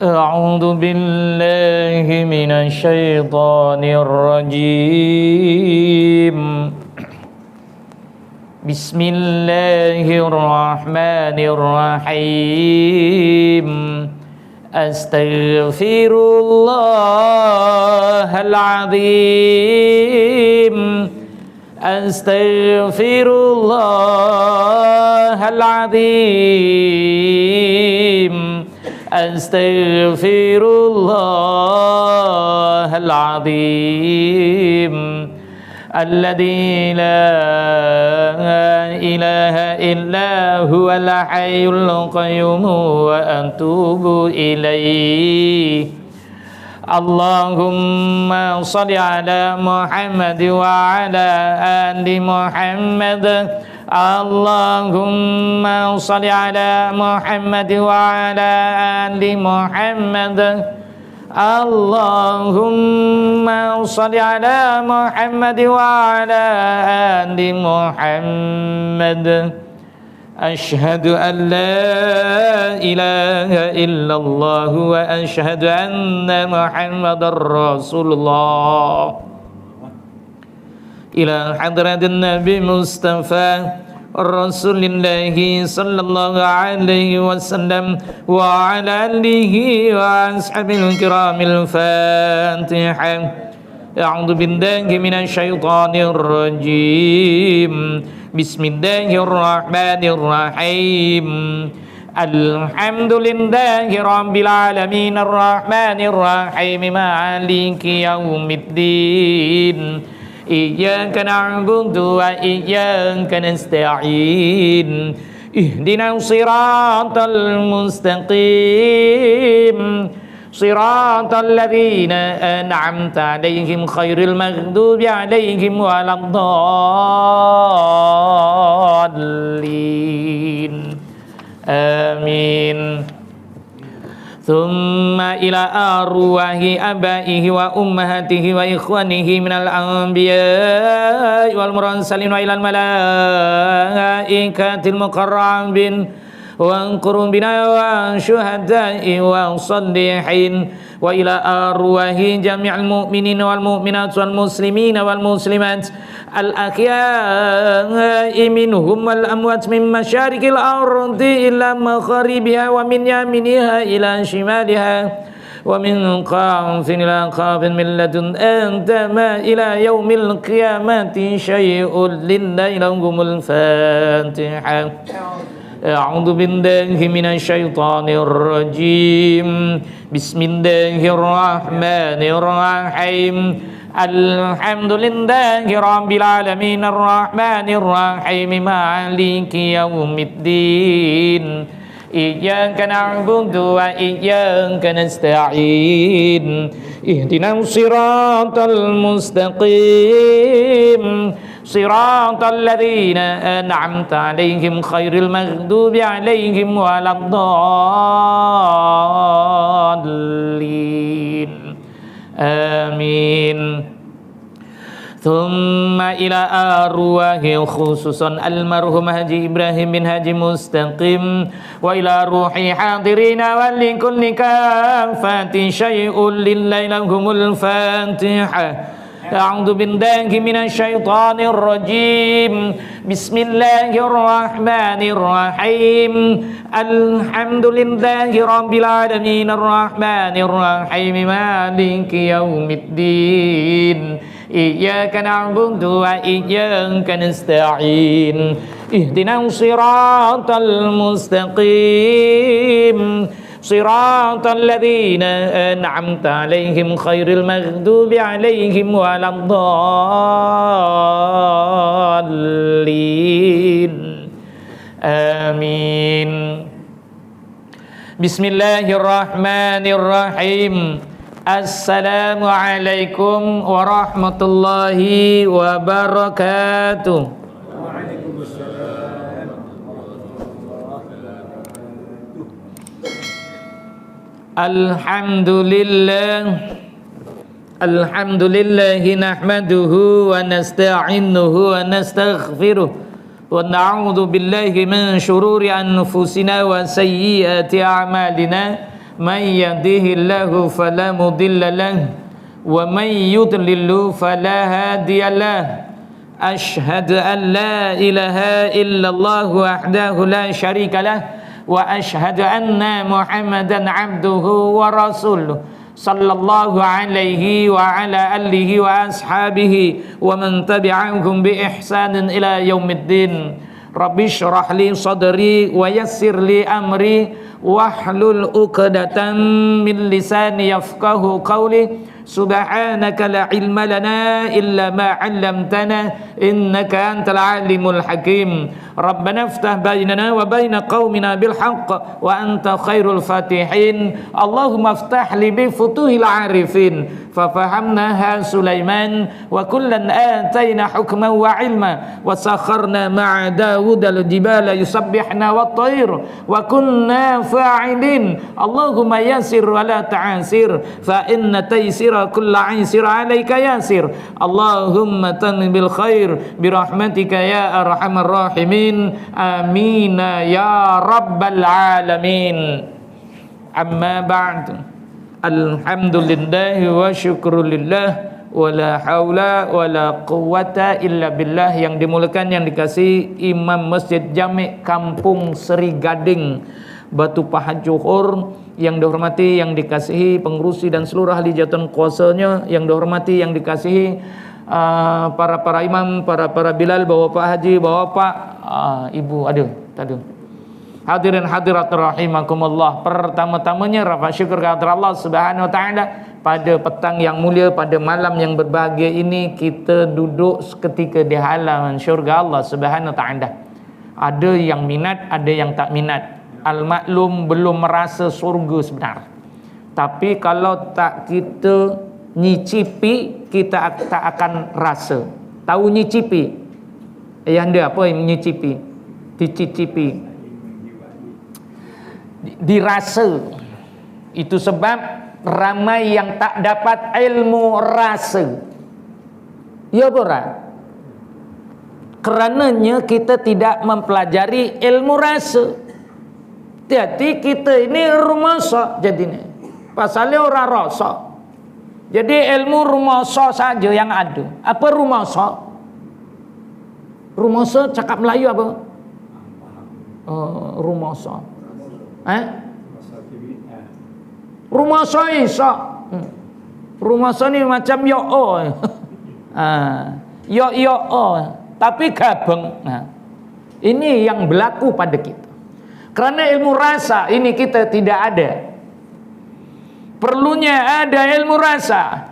أعوذ بالله من الشيطان الرجيم بسم الله الرحمن الرحيم أستغفر الله العظيم أستغفر الله العظيم أستغفر الله العظيم الذي لا إله إلا هو الحي القيوم وأتوب إليه اللهم صل على محمد وعلى آل محمد اللهم صل على محمد وعلى آل محمد اللهم صل على محمد وعلى آل محمد أشهد أن لا إله إلا الله وأشهد أن محمد رسول الله إلى حضرة النبي مصطفى رسول الله صلى الله عليه وسلم وعلى آله وأصحابه الكرام الفاتحة أعوذ بالله من الشيطان الرجيم بسم الله الرحمن الرحيم الحمد لله رب العالمين الرحمن الرحيم مالك يوم الدين إياك نعبد وإياك نستعين اهدنا الصراط المستقيم صراط الذين أنعمت عليهم خير المغضوب عليهم ولا الضالين آمين ثم إلى أرواح آبائه وأمهاته وإخوانه من الأنبياء والمرسلين وإلى الملائكة المقربين وقربنا والشهداء والصالحين وإلى أرواح جميع المؤمنين والمؤمنات والمسلمين والمسلمات الأحياء منهم والأموات من مشارق الأرض إلى مغاربها ومن يمينها إلى شمالها ومن قاف إلى قاف من لدن آدم إلى يوم القيامة شيء لله لهم الفاتحة أعوذ بالله من الشيطان الرجيم بسم الله الرحمن الرحيم الحمد لله رب العالمين الرحمن الرحيم مالك يوم الدين إياك نعبد وإياك نستعين اهدنا الصراط المستقيم صراط الذين أنعمت عليهم خير المغضوب عليهم ولا الضالين آمين ثم إلى أرواح خصوصا المرحوم حاجي إبراهيم بن حاجي مستقيم وإلى روح حاضرين ولكل كافة شيء لله لهم الفاتحة أعوذ بالله من الشيطان الرجيم بسم الله الرحمن الرحيم الحمد لله رب العالمين الرحمن الرحيم مالك يوم الدين إياك نعبد وإياك نستعين اهدنا الصراط المستقيم صراط الذين أنعمت عليهم خير المغضوب عليهم ولا الضالين آمين بسم الله الرحمن الرحيم السلام عليكم ورحمة الله وبركاته. Alhamdulillah. Alhamdulillahi nahmaduhu wa nasta'inuhu wa nastaghfiruh wa na'udzu billahi min syururi anfusina wa sayyiati a'malina. May yahdihillahu fala mudilla lahu wa may yudlilhu fala hadiya lahu. Asyhadu an la ilaha illallah wahdahu la syarika lahu wa asyhadu anna Muhammadan abduhu wa rasuluh sallallahu alaihi wa ala alihi wa ashabihi wa man tabi'ahum bi ihsanin ila yaumiddin. Rabbi shrah li sadri wa yassir li amri wahlul 'uqdatam min lisani yafqahu qawli. Subhanaka la ilma lana illa ma 'allamtana innaka antal alimul hakim. Rabbana iftah bainana wa baina qaumina bil haqq wa anta khairul fatihin. Allahumma iftah li bi futuhil arifin fa fahamnaha Sulaiman wa kullan atayna hukman wa ilma wa sakharna ma'a Dawud al jibala yusabbihna wat tayr wa kunna fa'ilin. Allahumma yassir wa la ta'sir fa inna taysir kulla 'aysir 'alaika yasir. Allahumma tamim bil khair bi rahmatika ya arhamar rahimin. Amin ya rabbal alamin. Amma ba'd. Alhamdulillah wa syukrulillah wa la haula wa la quwwata illa billah. Yang dimuliakan, yang dikasihi Imam Masjid Jami' Kampung Seri Gading, Batu Pahat Johor, yang dihormati, yang dikasihi pengurusi dan seluruh ahli jabatan kuasanya, yang dihormati, yang dikasihi para imam, para bilal, bapak haji, bapak ibu, hadirin hadirat rahimakumullah. Pertama-tamanya rafa syukur kepada Allah Subhanahu wa taala pada petang yang mulia, pada malam yang berbahagia ini kita duduk seketika di halaman syurga Allah Subhanahu wa taala. Ada yang minat, ada yang tak minat. Al-maklum belum merasa surga sebenar. Tapi kalau tak kita nyicipi, kita tak akan rasa. Tahu nyicipi? Anda apa yang nyicipi? Dicicipi. Dirasa. Itu sebab ramai yang tak dapat ilmu rasa. Ya berat. Kerananya kita tidak mempelajari ilmu rasa. Hati kita ini rumasa jadinya. Pasalnya orang rasa. Jadi ilmu rumasa saja yang ada. Apa rumasa? Rumasa cakap Melayu apa? Rumasa. Rumasa Isa. Rumasa ni macam yo-o. Yo-o. Tapi gabeng. Ini yang berlaku pada kita. Kerana ilmu rasa ini kita tidak ada. Perlunya ada ilmu rasa.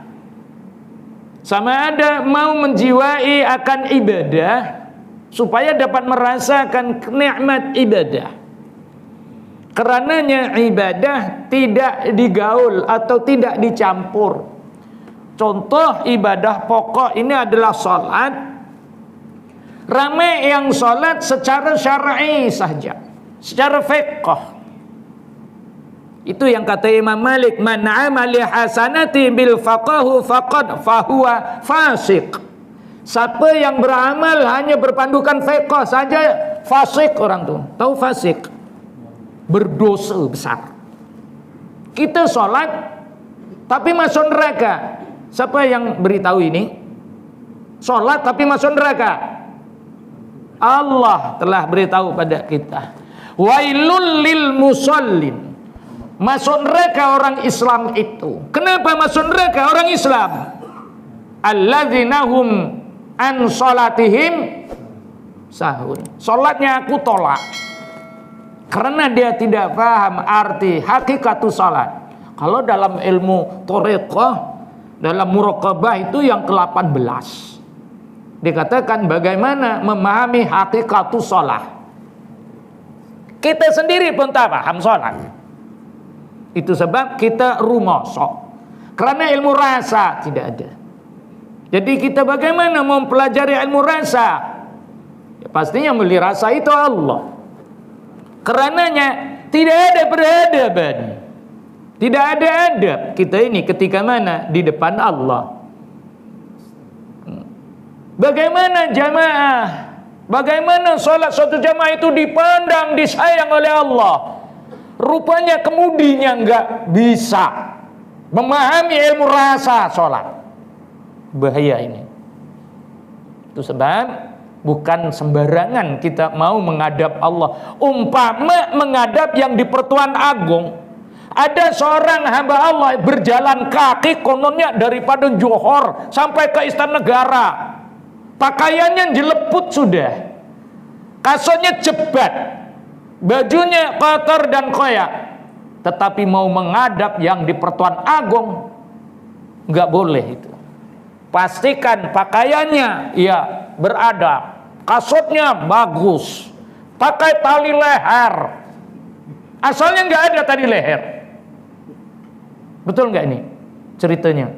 Sama ada mau menjiwai akan ibadah supaya dapat merasakan nikmat ibadah. Kerananya ibadah tidak digaul atau tidak dicampur. Contoh ibadah pokok ini adalah salat. Ramai yang salat secara syar'i saja. Secara fiqh. Itu yang kata Imam Malik, man amali hasanati bil faqahu faqad fahuwa fasik. Siapa yang beramal hanya berpandukan fiqh saja, fasik orang tu. Tahu fasik? Berdosa besar. Kita solat tapi masuk neraka. Siapa yang beritahu ini? Solat tapi masuk neraka. Allah telah beritahu pada kita. Wailul lil musallin. Masuk neraka orang Islam itu. Kenapa masuk neraka orang Islam? Alladzina hum an salatihim sahun. Salatnya aku tolak. Karena dia tidak paham arti hakikatu salat. Kalau dalam ilmu thariqah, dalam muraqabah itu yang ke-18. Dikatakan bagaimana memahami hakikatu salat. Kita sendiri pun tak paham salat. Itu sebab kita rumasa. Kerana ilmu rasa tidak ada. Jadi kita bagaimana mempelajari ilmu rasa? Ya, pastinya beli rasa itu Allah. Kerananya tidak ada peradaban. Tidak ada adab kita ini ketika mana? Di depan Allah. Bagaimana jamaah? Bagaimana sholat suatu jamaah itu dipandang, disayang oleh Allah? Rupanya kemudinya nggak bisa memahami ilmu rasa sholat. Bahaya ini. Itu sebab bukan sembarangan kita mau menghadap Allah. Umpama menghadap yang di Pertuan Agung, ada seorang hamba Allah berjalan kaki kononnya daripada Johor sampai ke Istana Negara. Pakaiannya jeleput sudah, kasurnya jebat, bajunya kotor dan koyak, tetapi mau menghadap yang di Pertuan Agung, nggak boleh itu. Pastikan pakaiannya ya beradab, kasurnya bagus, pakai tali leher. Asalnya nggak ada tali leher. Betul nggak ini ceritanya?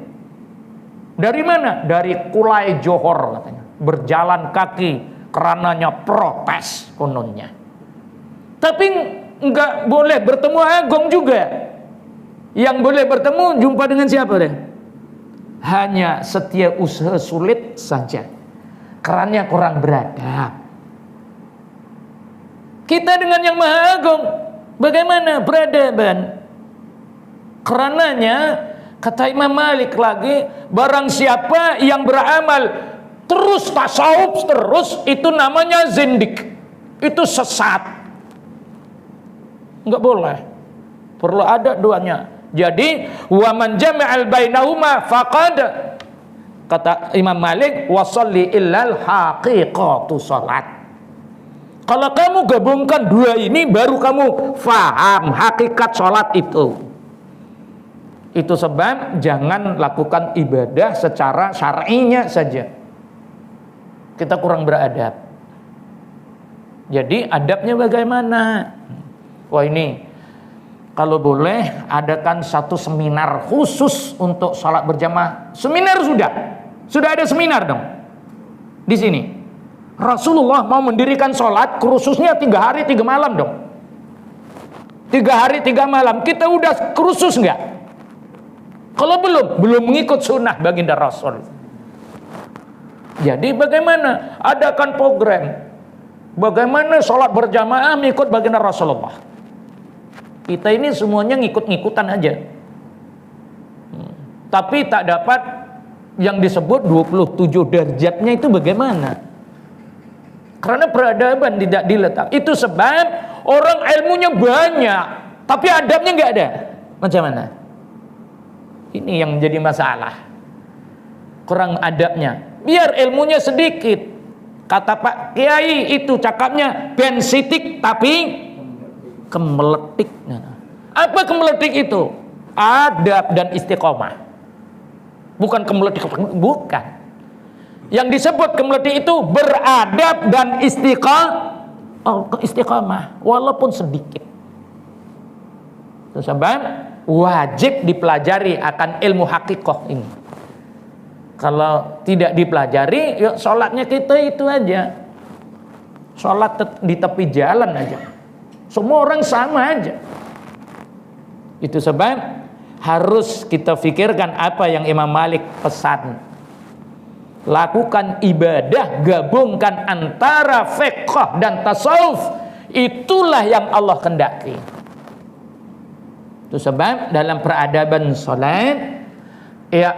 Dari mana? Dari Kulai Johor katanya. Berjalan kaki karenanya protes kononnya. Tapi nggak boleh bertemu Agung juga. Yang boleh bertemu jumpa dengan siapa deh? Hanya setia usaha sulit saja. Kerannya kurang beradab. Kita dengan yang Maha Agung bagaimana beradaban? Karenanya kata Imam Malik lagi, barang siapa yang beramal terus tasawuf terus, itu namanya zindik, itu sesat. Enggak boleh, perlu ada duanya. Jadi wa man jama'al bainahuma faqad, kata Imam Malik, wasalli illal haqiqatu salat. Kalau kamu gabungkan dua ini baru kamu faham hakikat salat itu. Itu sebab jangan lakukan ibadah secara syar'inya saja. Kita kurang beradab. Jadi adabnya bagaimana? Wah ini kalau boleh adakan satu seminar khusus untuk salat berjamaah. Seminar sudah ada seminar dong di sini. Rasulullah mau mendirikan salat khususnya 3 hari 3 malam dong. 3 hari 3 malam kita udah khusus nggak? Kalau belum mengikut sunnah baginda Rasul. Jadi bagaimana? Adakan program. Bagaimana sholat berjamaah mengikut baginda Rasulullah. Kita ini semuanya ngikut-ngikutan aja. Tapi tak dapat yang disebut 27 derajatnya itu bagaimana? Karena peradaban tidak diletak. Itu sebab orang ilmunya banyak, tapi adabnya nggak ada. Macam mana? Ini yang menjadi masalah. Kurang adabnya. Biar ilmunya sedikit. Kata Pak Kiai itu cakapnya bensitik tapi kemeletik. Apa kemeletik itu? Adab dan istiqomah. Bukan kemeletik, bukan. Yang disebut kemeletik itu beradab dan istiqomah walaupun sedikit. Itu sebab wajib dipelajari akan ilmu hakikoh ini. Kalau tidak dipelajari, ya sholatnya kita itu aja. Sholat di tepi jalan aja. Semua orang sama aja. Itu sebab harus kita pikirkan apa yang Imam Malik pesan. Lakukan ibadah, gabungkan antara fiqh dan tasawuf. Itulah yang Allah kendaki. Itu sebab dalam peradaban sholat, ya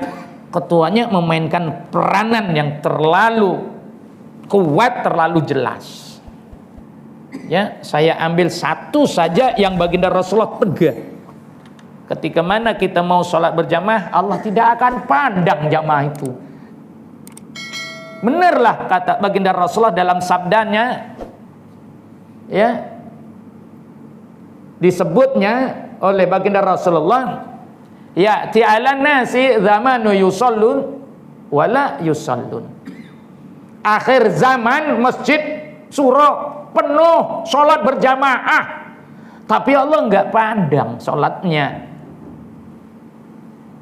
ketuanya memainkan peranan yang terlalu kuat, terlalu jelas. Ya, saya ambil satu saja yang baginda Rasulullah tegak. Ketika mana kita mau sholat berjamaah, Allah tidak akan pandang jamaah itu. Benarlah kata baginda Rasulullah dalam sabdanya, ya, disebutnya oleh baginda Rasulullah, ya ti'alan nasi zamanu yusallun wala yusallun. Akhir zaman masjid surau penuh sholat berjamaah, tapi Allah nggak pandang sholatnya.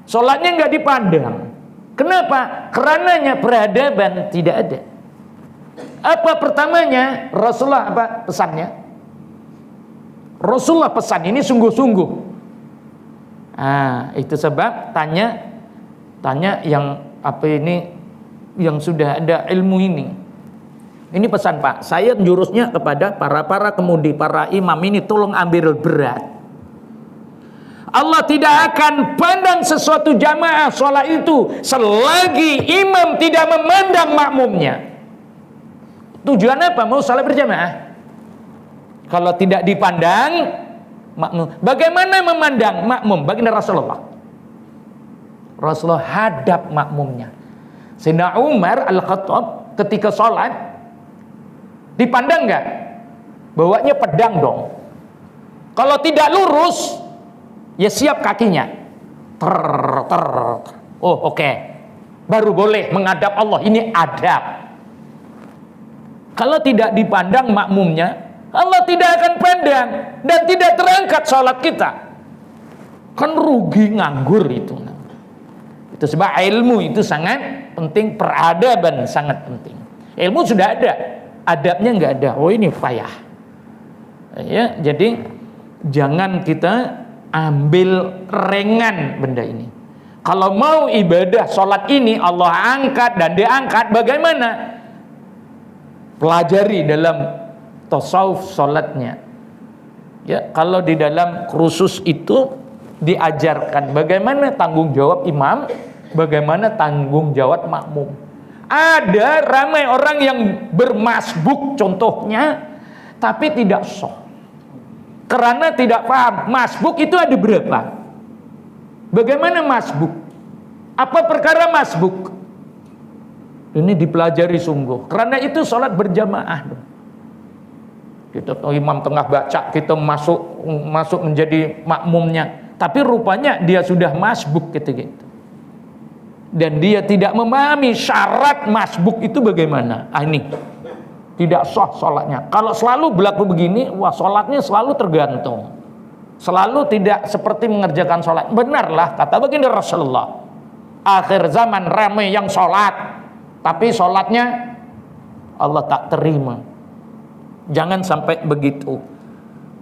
Sholatnya nggak dipandang. Kenapa? Karenanya peradaban tidak ada. Apa pertamanya? Rasulullah apa pesannya? Rasulullah pesan ini sungguh-sungguh. Itu sebab tanya yang apa ini, yang sudah ada ilmu ini. Ini pesan Pak, saya jurusnya kepada para kemudi, para imam ini, tolong ambil berat. Allah tidak akan pandang sesuatu jamaah sholat itu selagi imam tidak memandang makmumnya. Tujuan apa? Mau sholat berjamaah. Kalau tidak dipandang makmum, bagaimana memandang makmum? Baginda Rasulullah hadap makmumnya. Sayyidina Umar Al-Khattab ketika sholat dipandang nggak? Bawanya pedang dong. Kalau tidak lurus, ya siap kakinya. Oke. Baru boleh menghadap Allah. Ini adab. Kalau tidak dipandang makmumnya, Allah tidak akan pandang dan tidak terangkat sholat kita. Kan rugi, nganggur itu. Itu sebab ilmu itu sangat penting, peradaban sangat penting. Ilmu sudah ada, adabnya nggak ada. Oh ini payah. Ya, jadi jangan kita ambil ringan benda ini. Kalau mau ibadah sholat ini Allah angkat dan diangkat, bagaimana? Pelajari dalam tasawuf sholatnya. Ya, kalau di dalam kursus itu diajarkan bagaimana tanggung jawab imam, bagaimana tanggung jawab makmum. Ada ramai orang yang bermasbuk contohnya, tapi tidak sah. Karena tidak paham masbuk itu ada berapa. Bagaimana masbuk? Apa perkara masbuk? Ini dipelajari sungguh. Karena itu sholat berjamaah. Kita imam tengah baca, kita masuk menjadi makmumnya. Tapi rupanya dia sudah masbuk gitu. Dan dia tidak memahami syarat masbuk itu bagaimana. Ini tidak sah sholatnya. Kalau selalu berlaku begini, wah sholatnya selalu tergantung. Selalu tidak seperti mengerjakan sholat. Benarlah kata baginda Rasulullah, akhir zaman ramai yang sholat, tapi sholatnya Allah tak terima. Jangan sampai begitu.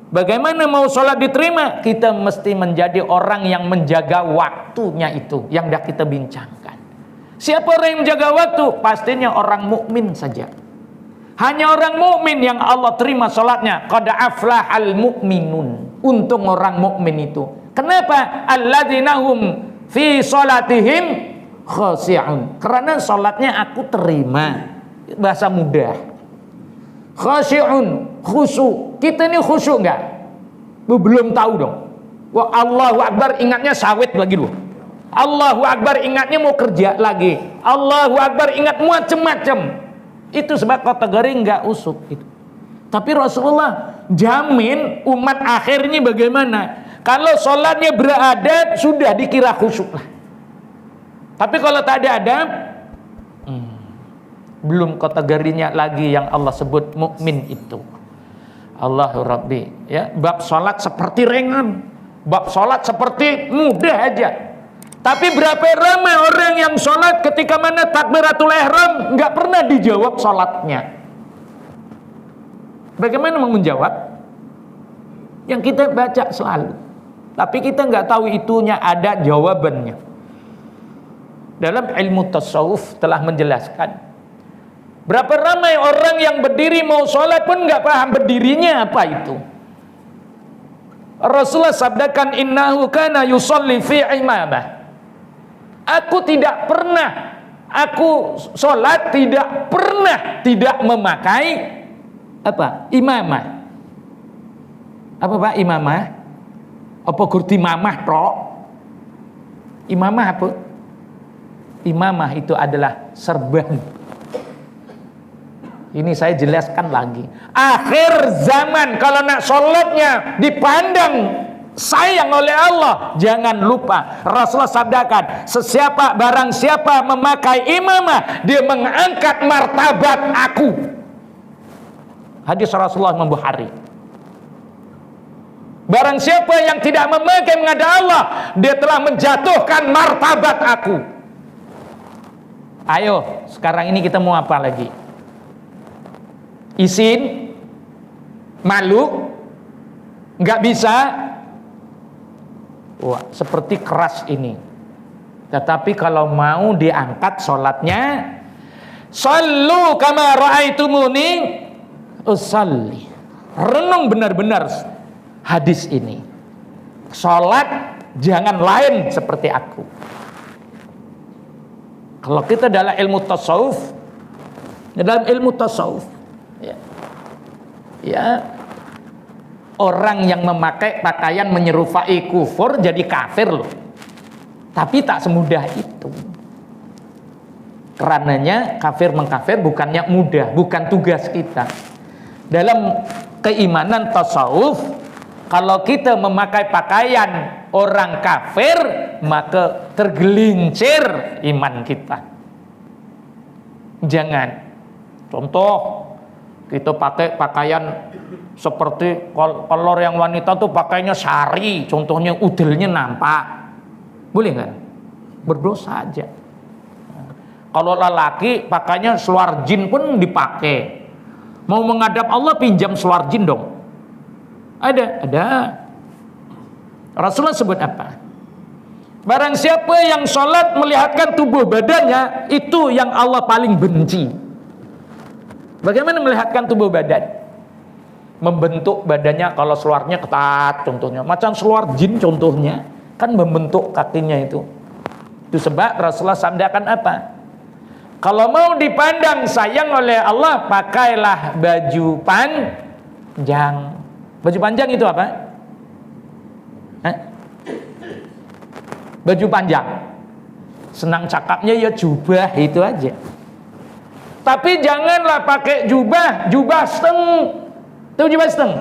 Bagaimana mau sholat diterima? Kita mesti menjadi orang yang menjaga waktunya itu, yang dah kita bincangkan. Siapa orang yang menjaga waktu? Pastinya orang mukmin saja. Hanya orang mukmin yang Allah terima sholatnya. Qad aflahal mu'minun. Untung orang mukmin itu. Kenapa? Alladzina hum fi sholatihim khashi'un. Karena sholatnya aku terima. Bahasa mudah. Khashi'un, khusyuk. Kita ini khusyuk enggak? Belum tahu dong. Wah, Allahu Akbar ingatnya sawit lagi dulu. Allahu Akbar ingatnya mau kerja lagi. Allahu Akbar ingat macam-macam. Itu sebab kategori enggak usuk itu. Tapi Rasulullah jamin umat akhir ini bagaimana? Kalau sholatnya beradab sudah dikira khusyuk lah. Tapi kalau tak ada adab, belum kategorinya lagi yang Allah sebut mukmin itu. Allahu Rabbi, ya, bab sholat seperti ringan, bab sholat seperti mudah aja. Tapi berapa ramai orang yang sholat ketika mana takbiratul ihram nggak pernah dijawab sholatnya. Bagaimana mau menjawab? Yang kita baca selalu, tapi kita nggak tahu itunya ada jawabannya. Dalam ilmu tasawuf telah menjelaskan, berapa ramai orang yang berdiri mau sholat pun nggak paham berdirinya apa itu. Rasulullah sabdakan, innahu kana yusalli fi imamah. Aku tidak pernah, aku sholat tidak pernah tidak memakai apa? Imamah. Apa Pak imamah? Apa kurti mamah tok? Imamah apa? Imamah itu adalah serban. Ini saya jelaskan lagi. Akhir zaman kalau nak sholatnya dipandang sayang oleh Allah, jangan lupa Rasulullah sabdakan, barang siapa memakai imamah, dia mengangkat martabat aku. Hadis Rasulullah Bukhari. Barang siapa yang tidak memakai menghadap Allah, dia telah menjatuhkan martabat aku. Ayo, sekarang ini kita mau apa lagi? Isin, malu, nggak bisa, Wah, seperti keras ini. Tetapi kalau mau diangkat sholatnya, sallu kama ra'aitumuni usalli. Renung benar-benar hadis ini. Sholat jangan lain seperti aku. Kalau kita dalam ilmu tasawuf, ya, orang yang memakai pakaian menyerupai kufur jadi kafir loh. Tapi tak semudah itu. Karenanya kafir mengkafir bukannya mudah, bukan tugas kita. Dalam keimanan tasawuf, kalau kita memakai pakaian orang kafir, maka tergelincir iman kita. Jangan. Contoh, kita pakai pakaian seperti kalau yang wanita tuh pakainya sari, contohnya udelnya nampak. Boleh nggak? Berdosa aja. Kalau lelaki pakainya seluar jin pun dipakai. Mau menghadap Allah pinjam seluar jin dong. Ada. Rasulullah sebut apa? Barang siapa yang sholat melihatkan tubuh badannya, itu yang Allah paling benci. Bagaimana melihatkan tubuh badan? Membentuk badannya, kalau seluarnya ketat contohnya, macam seluar jin contohnya, kan membentuk kakinya itu. Itu sebab Rasulullah sabdakan apa? Kalau mau dipandang sayang oleh Allah, pakailah baju panjang. Baju panjang itu apa? Baju panjang. Senang cakapnya ya jubah itu aja. Tapi janganlah pakai jubah steng. Tahu jubah steng?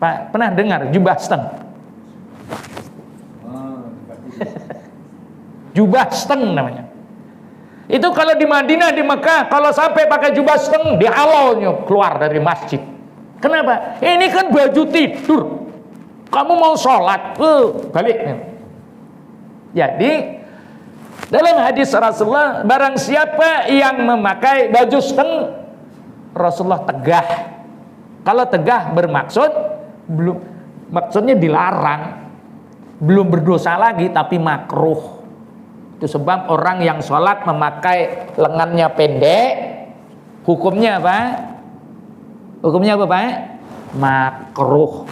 Pak, pernah dengar jubah steng? Jubah steng namanya. Itu kalau di Madinah, di Mekah, kalau sampai pakai jubah steng, dihalaunya keluar dari masjid. Kenapa? Ini kan baju tidur. Kamu mau sholat, balik. Jadi dalam hadis Rasulullah, barang siapa yang memakai baju steng, Rasulullah tegah. Kalau tegah bermaksud maksudnya dilarang, belum berdosa lagi, tapi makruh. Itu sebab orang yang sholat memakai lengannya pendek, hukumnya apa? Hukumnya apa, Pak? Makruh.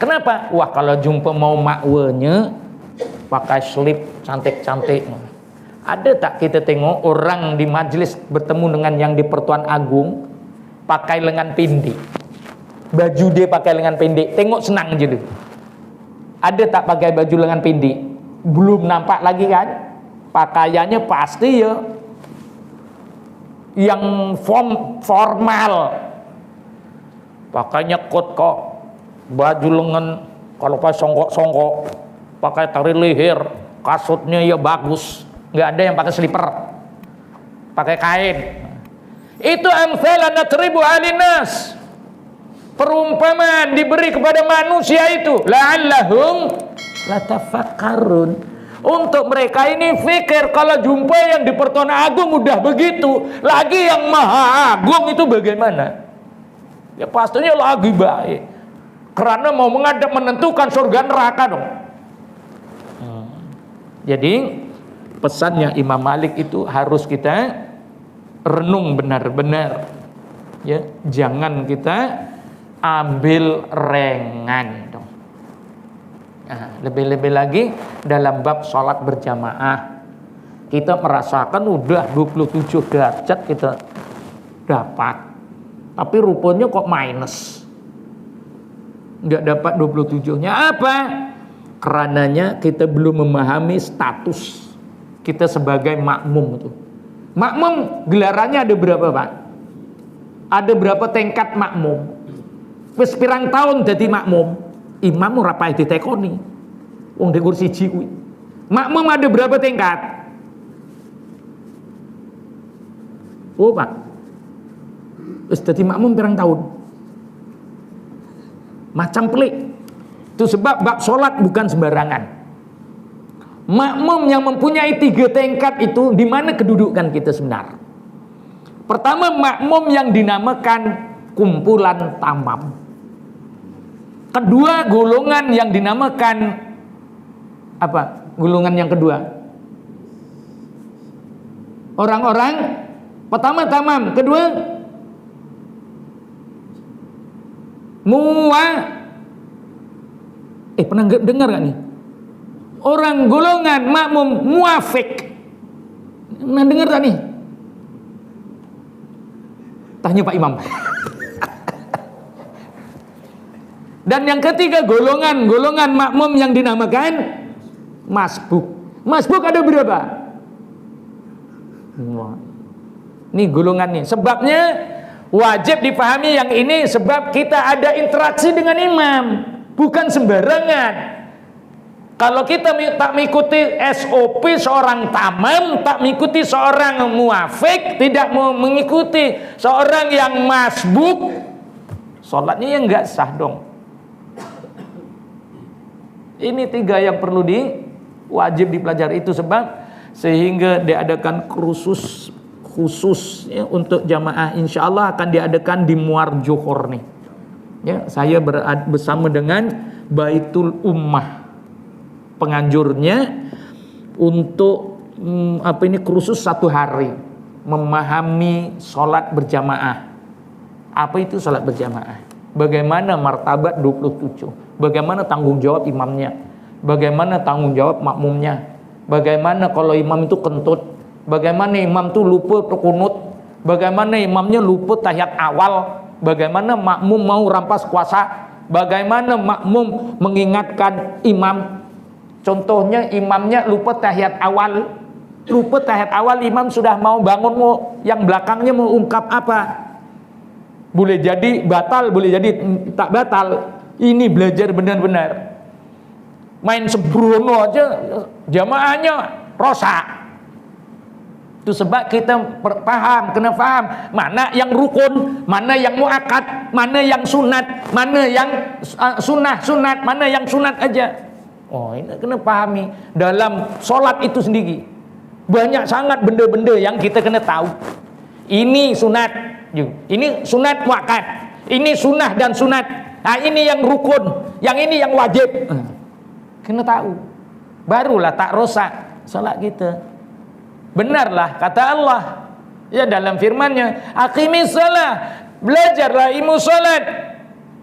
Kenapa? Wah, kalau jumpa mau makwenya pakai slip cantik-cantik. Ada tak kita tengok orang di majelis bertemu dengan yang di Pertuan Agung pakai lengan pendek? Baju dia pakai lengan pendek, tengok senang je dia. Ada tak pakai baju lengan pendek? Belum nampak lagi kan? Pakaiannya pasti ya yang formal. Pakainya kot kok, baju lengan kalau pas songkok-songkok, pakai tali leher, kasutnya ya bagus, nggak ada yang pakai slipper, pakai kain. Itu amsalan natribu alinas, perumpamaan diberi kepada manusia itu, la'allahum latafakkarun, untuk mereka ini fikir kalau jumpa yang di Pertuan Agung udah begitu, lagi yang Maha Agung itu bagaimana? Ya pastinya lagi baik, karena mau menghadap menentukan surga neraka dong. Jadi pesannya Imam Malik itu harus kita renung benar-benar, ya, jangan kita ambil ringan dong. Nah, lebih-lebih lagi dalam bab sholat berjamaah, kita merasakan udah 27 derajat kita dapat, tapi rupanya kok minus, nggak dapat 27-nya. Apa? Karenanya kita belum memahami status kita sebagai makmum itu. Makmum gelarannya ada berapa, Pak? Ada berapa tingkat makmum? Wis pirang tahun jadi makmum, imam ora pae ditekoni. Wong di kursi kuwi. Makmum ada berapa tingkat? Oh, Pak. Wis dadi makmum pirang tahun. Macam pelik. Itu sebab bab sholat bukan sembarangan. Makmum yang mempunyai 3 tingkat itu, di mana kedudukan kita sebenar? Pertama, makmum yang dinamakan kumpulan tamam. Kedua, golongan yang dinamakan apa? Golongan yang kedua, orang-orang pertama tamam, kedua pernah dengar gak nih? Orang golongan makmum muafik. Pernah dengar tak nih? Tanya Pak Imam. Dan yang ketiga, golongan makmum yang dinamakan masbuk. Masbuk ada berapa? Ini golongannya. Sebabnya wajib dipahami yang ini, sebab kita ada interaksi dengan imam, bukan sembarangan. Kalau kita tak mengikuti SOP seorang tamam, tak mengikuti seorang muafik, tidak mau mengikuti seorang yang masbuk, sholatnya ya nggak sah dong. Ini tiga yang perlu wajib dipelajari, itu sebab sehingga diadakan khusus ya, untuk jamaah. Insya Allah akan diadakan di Muar Johor nih. Ya, saya bersama dengan Baitul Ummah, penganjurnya, untuk khusus 1 hari memahami sholat berjamaah. Apa itu sholat berjamaah? Bagaimana martabat 27? Bagaimana tanggung jawab imamnya? Bagaimana tanggung jawab makmumnya? Bagaimana kalau imam itu kentut? Bagaimana imam itu lupa kunut? Bagaimana imamnya lupa tahiyat awal? Bagaimana makmum mau rampas kuasa? Bagaimana makmum mengingatkan imam? Contohnya imamnya lupa tahiyat awal. Imam sudah mau bangun, yang belakangnya mau ungkap apa? Boleh jadi batal, boleh jadi tak batal. Ini belajar benar-benar. Main sembrono aja jamaahnya rosak. Itu sebab kita kena paham mana yang rukun, mana yang muakkad, mana yang sunat, mana yang sunat, mana yang sunat aja. Oh, ini kena pahami dalam sholat itu sendiri. Banyak sangat benda-benda yang kita kena tahu. Ini sunat, ini sunat muakkad, ini sunnah dan sunat. Nah, ini yang rukun, yang ini yang wajib. Kena tahu. Barulah tak rosak salat kita. Benarlah kata Allah ya dalam firman-Nya, aqimis shalah, belajarlah ilmu salat.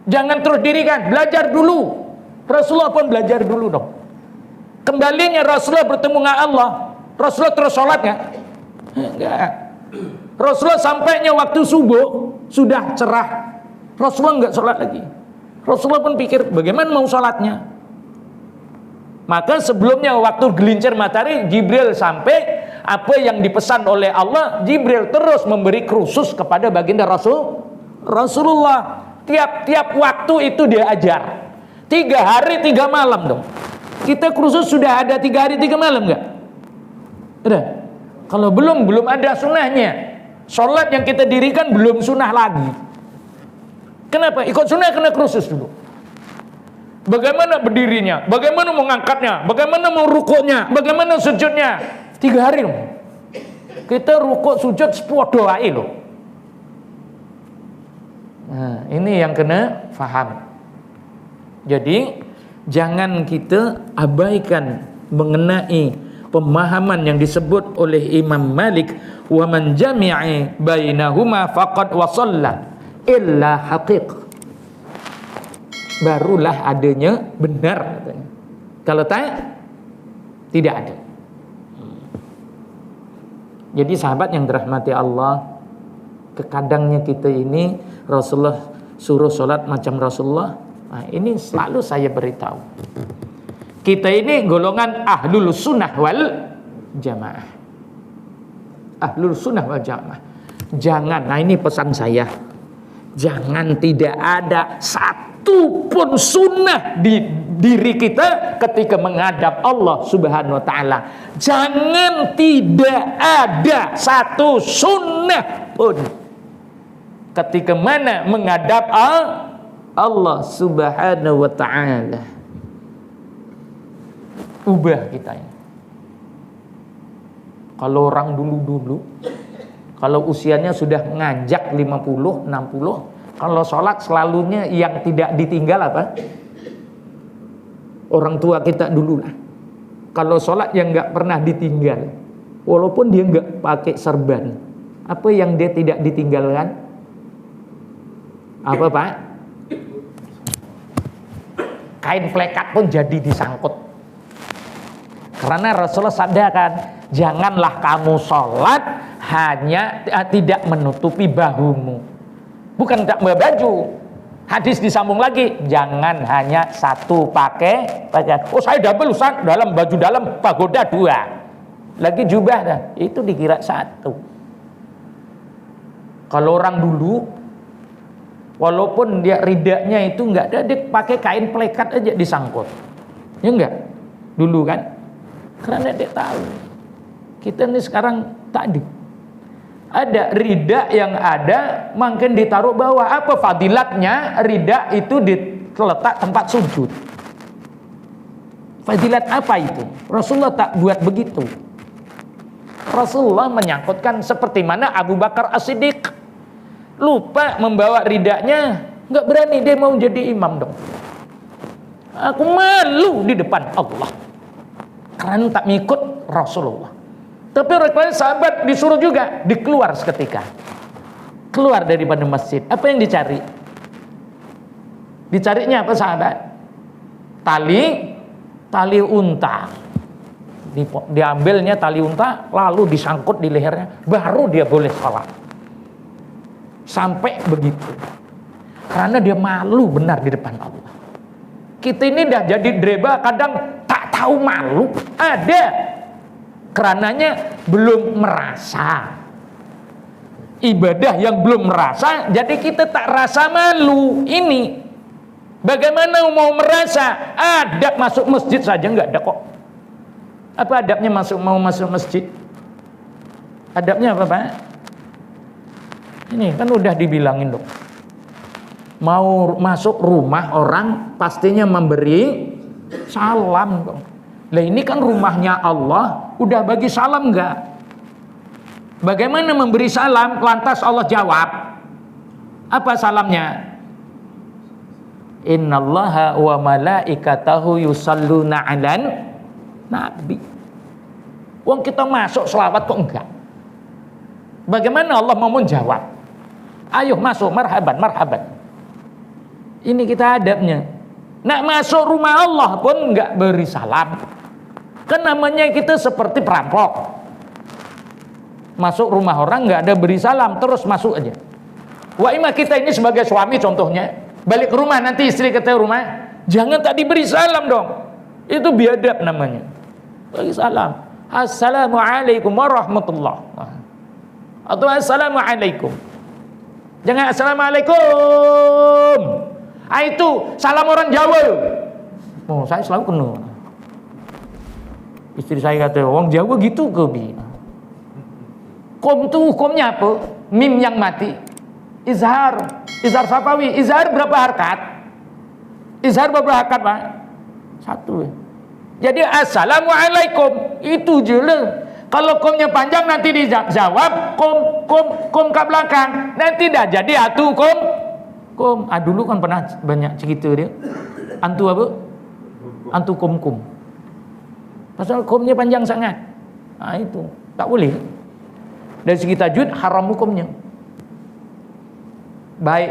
Jangan terus dirikan, belajar dulu. Rasulullah pun belajar dulu dong. Kembalinya Rasulullah bertemu dengan Allah, Rasulullah terus sholat nggak? Enggak. Rasulullah sampainya waktu subuh sudah cerah, Rasulullah nggak sholat lagi. Rasulullah pun pikir bagaimana mau sholatnya. Maka sebelumnya waktu gelincir matahari, Jibril sampai, apa yang dipesan oleh Allah, Jibril terus memberi khusus kepada baginda Rasulullah. Tiap waktu itu dia ajar. 3 hari 3 malam dong. Kita khusus sudah ada 3 hari 3 malam nggak? Udah. Kalau belum ada sunnahnya. Sholat yang kita dirikan belum sunnah lagi. Kenapa? Ikut sunnah kena khusus dulu. Bagaimana berdirinya? Bagaimana mengangkatnya? Bagaimana mau rukuknya? Bagaimana sujudnya? 3 hari dong. Kita rukuk sujud sepodo ae loh. Nah, ini yang kena faham. Jadi jangan kita abaikan mengenai pemahaman yang disebut oleh Imam Malik, wa man jami'a bainahuma faqad wasalla illa haqiq. Barulah adanya benar katanya. Kalau tidak ada. Jadi sahabat yang dirahmati Allah, kekadangnya kita ini Rasulullah suruh sholat macam Rasulullah. Nah, ini selalu saya beritahu. Kita ini golongan ahlul sunnah wal jamaah. Ahlul sunnah wal jamaah. Jangan, nah ini pesan saya, jangan tidak ada satu pun sunnah di diri kita ketika menghadap Allah Subhanahu wa taala. Jangan tidak ada satu sunnah pun ketika mana menghadap Allah Subhanahu wa ta'ala. Ubah kita ini. Kalau orang dulu-dulu, kalau usianya sudah menganjak 50, 60, Kalau sholat selalunya yang tidak ditinggal apa? Orang tua kita dulu lah. Kalau sholat yang nggak pernah ditinggal, walaupun dia nggak pakai serban, apa yang dia tidak ditinggalkan? Apa Pak? Kain plekat pun jadi disangkut. Karena Rasulullah sadarkan, janganlah kamu sholat hanya tidak menutupi bahumu. Bukan tidak baju. Hadis disambung lagi, jangan hanya satu pakai pakaian. Oh saya double Ustaz, dalam baju dalam pagoda 2. Lagi jubah dah. Itu dikira 1. Kalau orang dulu, walaupun dia ridanya itu enggak ada, dia pakai kain plekat aja disangkut. Ya enggak? Dulu kan? Karena dia tahu. Kita ini sekarang tak ada rida yang ada makin ditaruh bawah. Apa fadilatnya? Rida itu diletak tempat sujud. Fadilat apa itu? Rasulullah tak buat begitu. Rasulullah menyangkutkan seperti mana Abu Bakar As-Siddiq lupa membawa ridanya, nggak berani dia mau jadi imam dong. Aku malu di depan Allah karena tak mengikut Rasulullah. Tapi orang sahabat disuruh juga dikeluar seketika. Keluar daripada masjid. Apa yang dicari? Dicarinya apa sahabat? Tali unta. Diambilnya tali unta, lalu disangkut di lehernya, baru dia boleh sholat. Sampai begitu. Karena dia malu benar di depan Allah. Kita ini dah jadi dreba, kadang tak tahu malu. Ada. Karenanya belum merasa ibadah yang belum merasa, jadi kita tak rasa malu. Ini bagaimana mau merasa? Adab masuk masjid saja nggak ada kok. Apa adabnya mau masuk masjid? Adabnya apa Pak? Ini kan udah dibilangin dong. Mau masuk rumah orang pastinya memberi salam dong. Lah ini kan rumahnya Allah, udah bagi salam enggak? Bagaimana memberi salam? Lantas Allah jawab. Apa salamnya? Innallaha wa malaikatahu yusalluna 'alan nabi. Wong kita masuk selawat kok enggak? Bagaimana Allah mau menjawab? Ayo masuk, marhaban, marhaban. Ini kita adabnya. Nak masuk rumah Allah pun enggak beri salam. Kan namanya kita seperti perampok. Masuk rumah orang enggak ada beri salam, terus masuk aja. Wa imma kita ini sebagai suami contohnya, balik ke rumah nanti istri kita rumah, jangan tak diberi salam dong. Itu biadab namanya. Bagi salam. Assalamualaikum warahmatullah. Atau assalamualaikum. Jangan assalamualaikum. Itu salam orang Jawa. Oh, saya selalu kena. Istri saya kata, orang Jawa gitu ke bi. Kom itu hukumnya apa? Mim yang mati. Izhar safawi. Izhar berapa harkat? Izhar berapa harkat Pak? 1. Jadi assalamualaikum itu je lah. Kalau komnya panjang nanti dijawab kom ke belakang. Nanti dah jadi atu kom. Dulu kan pernah banyak cerita dia. Antu apa? Antu kum. Pasal komnya panjang sangat. Itu tak boleh. Dari segi tajwid haram hukumnya.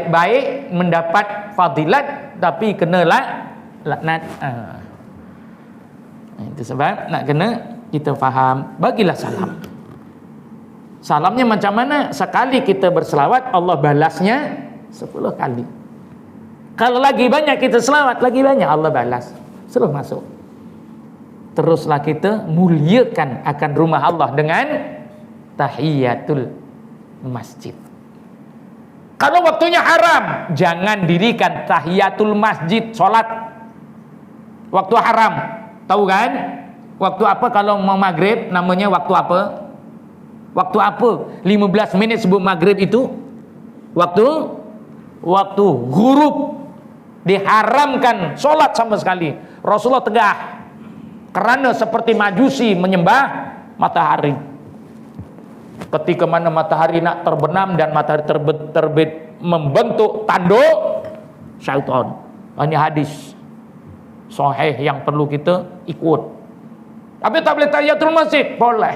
Baik mendapat fadilat tapi kena laknat. Itu sebab nak kena kita faham. Bagilah salam. Salamnya macam mana? Sekali kita berselawat Allah balasnya 10 kali. Kalau lagi banyak kita selawat, lagi banyak Allah balas. Suruh masuk. Teruslah kita muliakan akan rumah Allah dengan tahiyatul masjid. Kalau waktunya haram, jangan dirikan tahiyatul masjid salat waktu haram. Tahu kan? Waktu apa kalau mau maghrib namanya waktu apa? Waktu apa? 15 menit sebelum maghrib itu waktu ghurub. Diharamkan salat sama sekali. Rasulullah tegah. Karena seperti majusi menyembah matahari. Ketika mana matahari nak terbenam dan matahari terbit membentuk tanduk syaitan. Ini hadis sahih yang perlu kita ikut. Tapi tak boleh tahiyatul masjid? Boleh.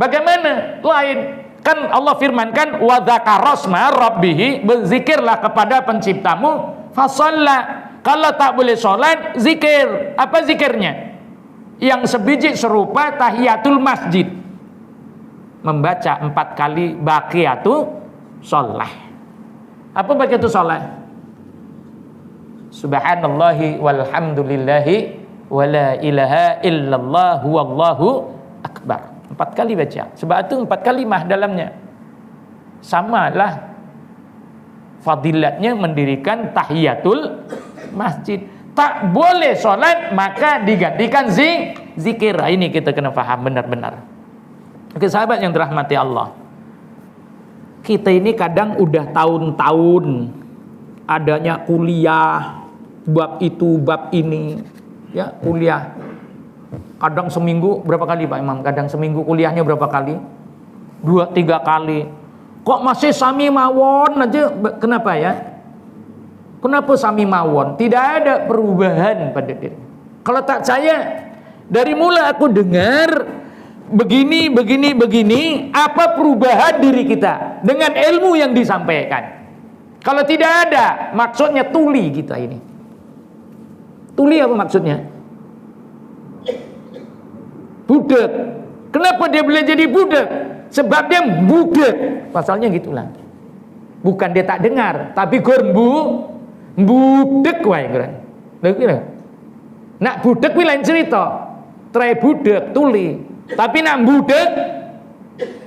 Bagaimana? Lain. Kan Allah firmankan wa dzakarasma rabbih, berzikirlah kepada penciptamu, fasalla. Kalau tak boleh sholat, zikir. Apa zikirnya? Yang sebiji serupa tahiyatul masjid. Membaca 4 kali baqiyatu sholah. Apa baqiyatu sholah? Subhanallahi walhamdulillahi wa la ilaha illallah wallahu akbar. 4 kali baca. Sebab itu 4 kalimah dalamnya. Samalah fadilatnya mendirikan tahiyatul masjid. Tak boleh sholat maka digantikan zikir. Ini kita kena faham benar-benar. Oke sahabat yang dirahmati Allah, kita ini kadang udah tahun-tahun adanya kuliah bab itu bab ini, ya kuliah. Kadang seminggu berapa kali Pak Imam? Kadang seminggu kuliahnya berapa kali? 2-3 kali. Kok masih sami mawon aja? Kenapa ya? Kenapa sami mawon? Tidak ada perubahan pada diri. Kalau tak saya, dari mula aku dengar begini, apa perubahan diri kita dengan ilmu yang disampaikan? Kalau tidak ada, maksudnya tuli kita ini. Tuli apa maksudnya? Budak. Kenapa dia boleh jadi budak? Sebab dia budak. Pasalnya gitulah. Bukan dia tak dengar, tapi budak wae kan. Lha kira. Nak budak kuwi lain cerita. Tre budak tuli. Tapi nak budak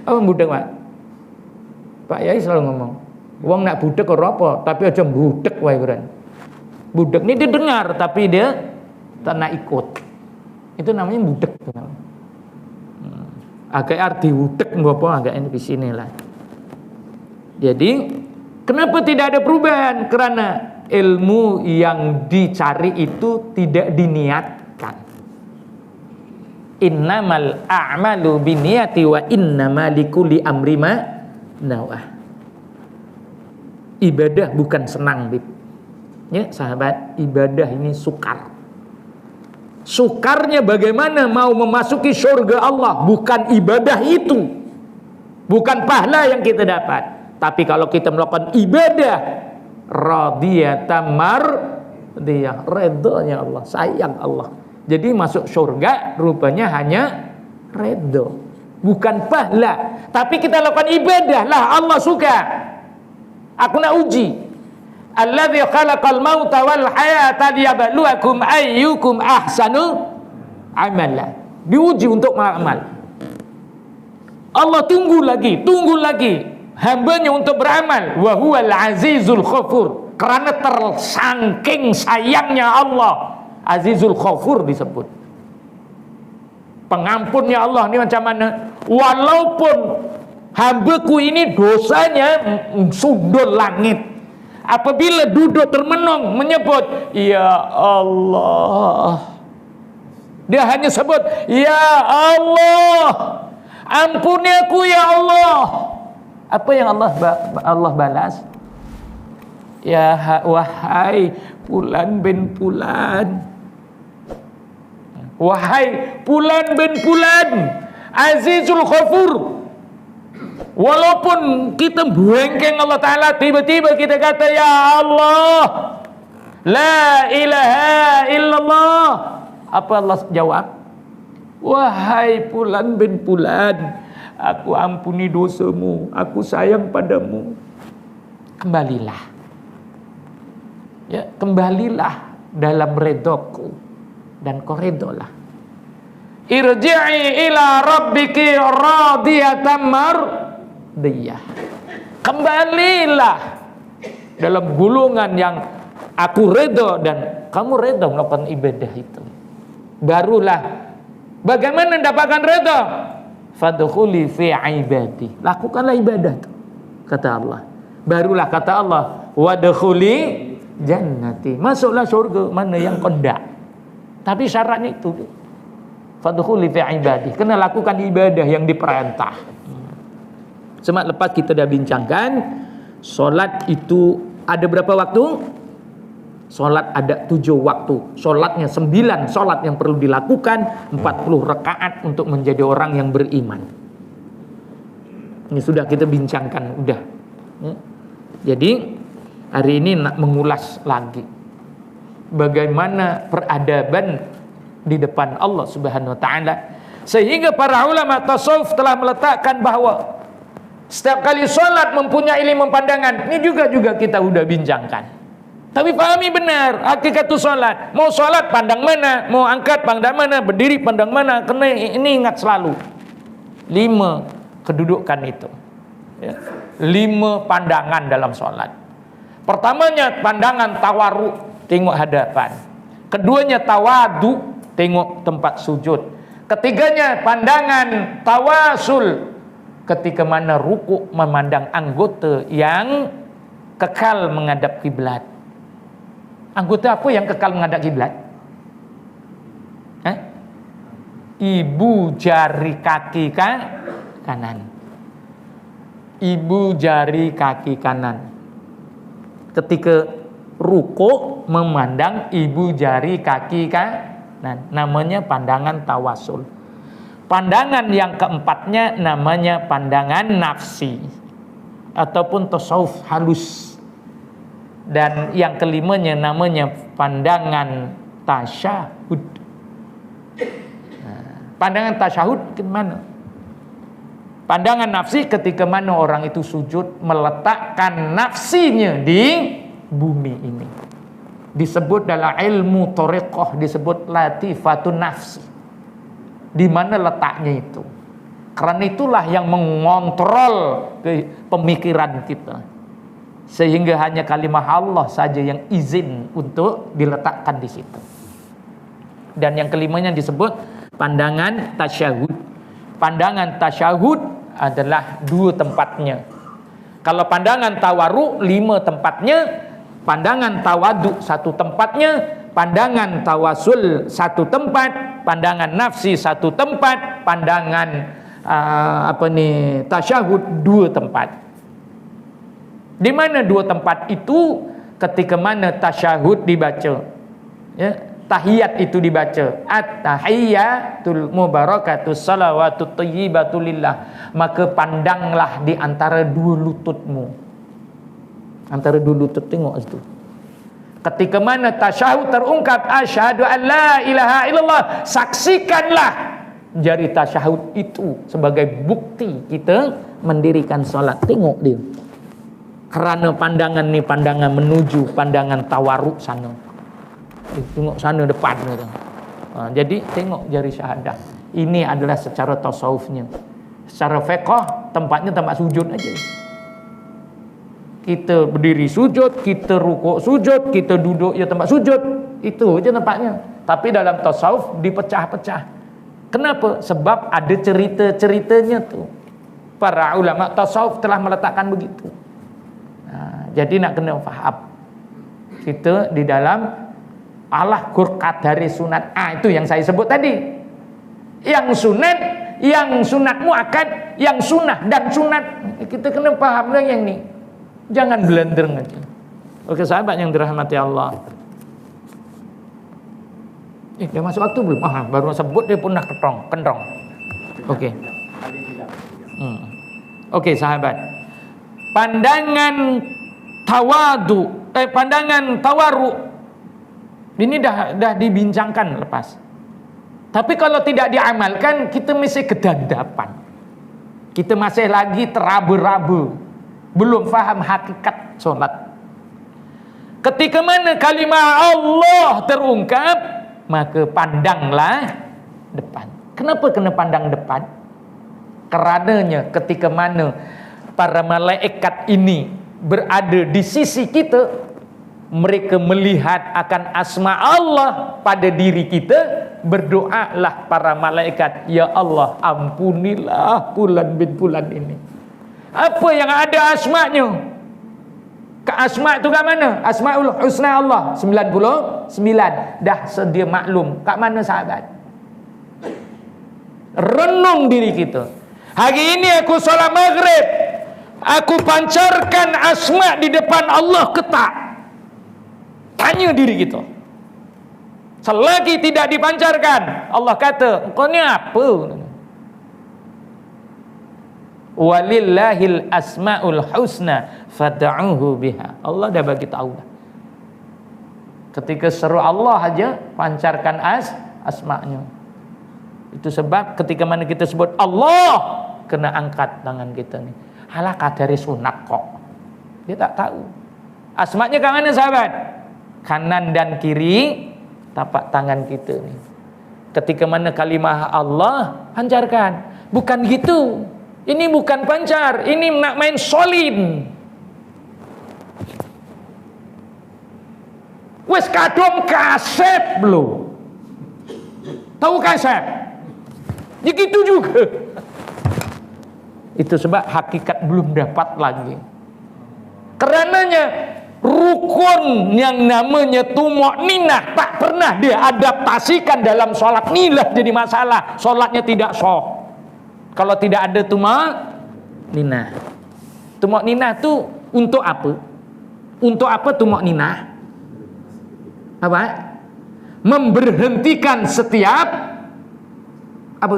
apa budak, Pak? Pak Yai selalu ngomong, wong nak budak ora apa, tapi aja budak wae kan. Budak ini dia dengar tapi dia tak nak ikut. Itu namanya budak. Agak arti budak apa agak ini di sini lah. Jadi kenapa tidak ada perubahan? Karena ilmu yang dicari itu tidak diniatkan. Innamal a'malu binniyati wa innamal likulli amri ma nawah. Ibadah bukan senang, Bib. Ya, sahabat, ibadah ini sukar. Sukarnya bagaimana mau memasuki surga Allah, bukan ibadah itu. Bukan pahala yang kita dapat. Tapi kalau kita melakukan ibadah radiyatan mardiyah, redanya Allah, sayang Allah. Jadi masuk surga rupanya hanya redha, bukan pahala. Tapi kita lakukan ibadah lah Allah suka. Aku nak uji. Alladzi khalaqal mauta wal hayata liyabluwakum ayyukum ahsanu amala. Diuji untuk beramal. Allah tunggu lagi hambanya untuk beramal. Wa huwal azizul ghafur. Karena tersangking sayangnya Allah, Azizul Ghafur disebut. Pengampunnya Allah ini macam mana? Walaupun hambaku ini dosanya sundul langit, apabila duduk termenung menyebut ya Allah, dia hanya sebut ya Allah, ampuni aku ya Allah. Apa yang Allah balas? Ya wahai Fulan bin Fulan, wahai Fulan bin Fulan, Azizul Ghafur. Walaupun kita buengkeng Allah Ta'ala, tiba-tiba kita kata ya Allah, la ilaha illallah. Apa Allah jawab? Wahai Fulan bin Fulan, aku ampuni dosamu, aku sayang padamu, kembalilah. Ya, kembalilah dalam redoku dan kau redolah. Irji'i ila rabbiki radiyatan mardiyah. Kembalilah dalam gulungan yang aku redo dan kamu redo melakukan ibadah itu. Barulah bagaimana mendapatkan redo? Fadkhuli fi ibadi. Lakukanlah ibadah, kata Allah. Barulah kata Allah, wadkhuli jannati, masuklah surga. Mana yang kondak? Tapi syaratnya itu, fadkhuli fi ibadi, kena lakukan ibadah yang diperintah. Semak lepas kita dah bincangkan Solat itu ada berapa waktu? Solat ada 7 waktu. Solatnya 9 solat yang perlu dilakukan, 40 rakaat untuk menjadi orang yang beriman. Ini sudah kita bincangkan, udah. Jadi hari ini nak mengulas lagi bagaimana peradaban di depan Allah Subhanahu wa taala, sehingga para ulama tasawuf telah meletakkan bahwa setiap kali sholat mempunyai 5 pandangan. Ini juga kita udah bincangkan. Tapi pahami benar hakikat sholat. Mau sholat pandang mana, mau angkat pandang mana, berdiri pandang mana. Karena ini ingat selalu 5 kedudukan itu, ya. 5 pandangan dalam sholat. Pertamanya pandangan tawaruk, tengok hadapan. Keduanya tawadu, tengok tempat sujud. Ketiganya pandangan tawasul, ketika mana ruku memandang anggota yang kekal menghadap kiblat. Anggota apa yang kekal menghadap kiblat? Ibu jari kaki kanan. Ibu jari kaki kanan. Ketika ruku memandang ibu jari kaki kanan, namanya pandangan tawasul. Pandangan yang keempatnya namanya pandangan nafsi ataupun tasawuf halus. Dan yang kelimanya namanya pandangan tasyahud. Pandangan tasyahud ke mana? Pandangan nafsi ketika mana orang itu sujud meletakkan nafsinya di bumi ini. Disebut dalam ilmu thariqah, disebut latifatun nafsi. Di mana letaknya itu? Karena itulah yang mengontrol pemikiran kita. Sehingga hanya kalimah Allah saja yang izin untuk diletakkan di situ. Dan yang kelimanya disebut pandangan tasyahud. Pandangan tasyahud adalah 2 tempatnya. Kalau pandangan tawaruk 5 tempatnya, pandangan tawadu 1 tempatnya, pandangan tawasul 1 tempat, pandangan nafsi 1 tempat, pandangan tasyahud 2 tempat. Di mana 2 tempat itu? Ketika mana tasyahud dibaca, ya, tahiyat itu dibaca, at-tahiyyatul mubarakatus salawatut thayyibatu lillah, maka pandanglah di antara 2 lututmu. Antara 2 lutut, tengok itu. Ketika mana tasyahud terungkap asyhadu an la ilaha illallah, saksikanlah jari tasyahud itu sebagai bukti kita mendirikan salat. Tengok dia. Kerana pandangan ni pandangan menuju pandangan tawaruk sana. Tengok sana depan gitu. Jadi tengok jari syahadah. Ini adalah secara tasawufnya. Secara fiqh tempatnya tempat sujud aja. Kita berdiri sujud, kita rukuk sujud, kita duduk ya tempat sujud. Itu aja tempatnya. Tapi dalam tasawuf dipecah-pecah. Kenapa? Sebab ada cerita-ceritanya tu. Para ulama tasawuf telah meletakkan begitu. Jadi nak kena faham. Kita di dalam Allah kurqat dari sunat. Itu yang saya sebut tadi. Yang sunat, yang sunat muakkad, yang sunnah dan sunat. Kita kena faham dengan yang ni. Jangan blender aja. Oke, sahabat yang dirahmati Allah. Dia masuk waktu belum? Baru sebut dia pun dah kendrong. Oke. Oke, sahabat. Pandangan tawadu, pandangan tawaruk ini dah dibincangkan lepas. Tapi kalau tidak diamalkan, kita mesti kedandapan. Kita masih lagi teraba-raba, belum faham hakikat solat. Ketika mana kalimah Allah terungkap, maka pandanglah depan. Kenapa kena pandang depan? Kerananya ketika mana para malaikat ini berada di sisi kita, mereka melihat akan asma Allah pada diri kita, berdoalah para malaikat, ya Allah ampunilah fulan bin fulan ini. Apa yang ada asma'nya? Asma' itu kat mana? Asma'ul Husna Allah 99. Dah sedia maklum. Kat mana sahabat? Renung diri kita. Hari ini aku solat maghrib, Aku pancarkan asma di depan Allah ke tak? Tanya diri kita. Selagi tidak dipancarkan, Allah kata, kau ni apa? Walillahil asmaul husna fad'uhu biha. Allah dah bagi tahu dah. Ketika seru Allah aja pancarkan asma-Nya. Itu sebab ketika mana kita sebut Allah, kena angkat tangan kita ni. Halakah dari sunat kok. Dia tak tahu. Asma-Nya ke mana sahabat? Kanan dan kiri tapak tangan kita ni. Ketika mana kalimah Allah, pancarkan. Bukan gitu. Ini bukan pancar, ini nak main solid. Wes kadung kaset belum? Tahu kaset? Ya gitu juga. Itu sebab hakikat belum dapat lagi. Karenanya rukun yang namanya tumakninah tak pernah dia adaptasikan dalam sholat. Inilah jadi masalah. Sholatnya tidak sah kalau tidak ada tumakninah. Tumakninah tu untuk apa? Untuk apa tumakninah? Apa? Memberhentikan setiap apa?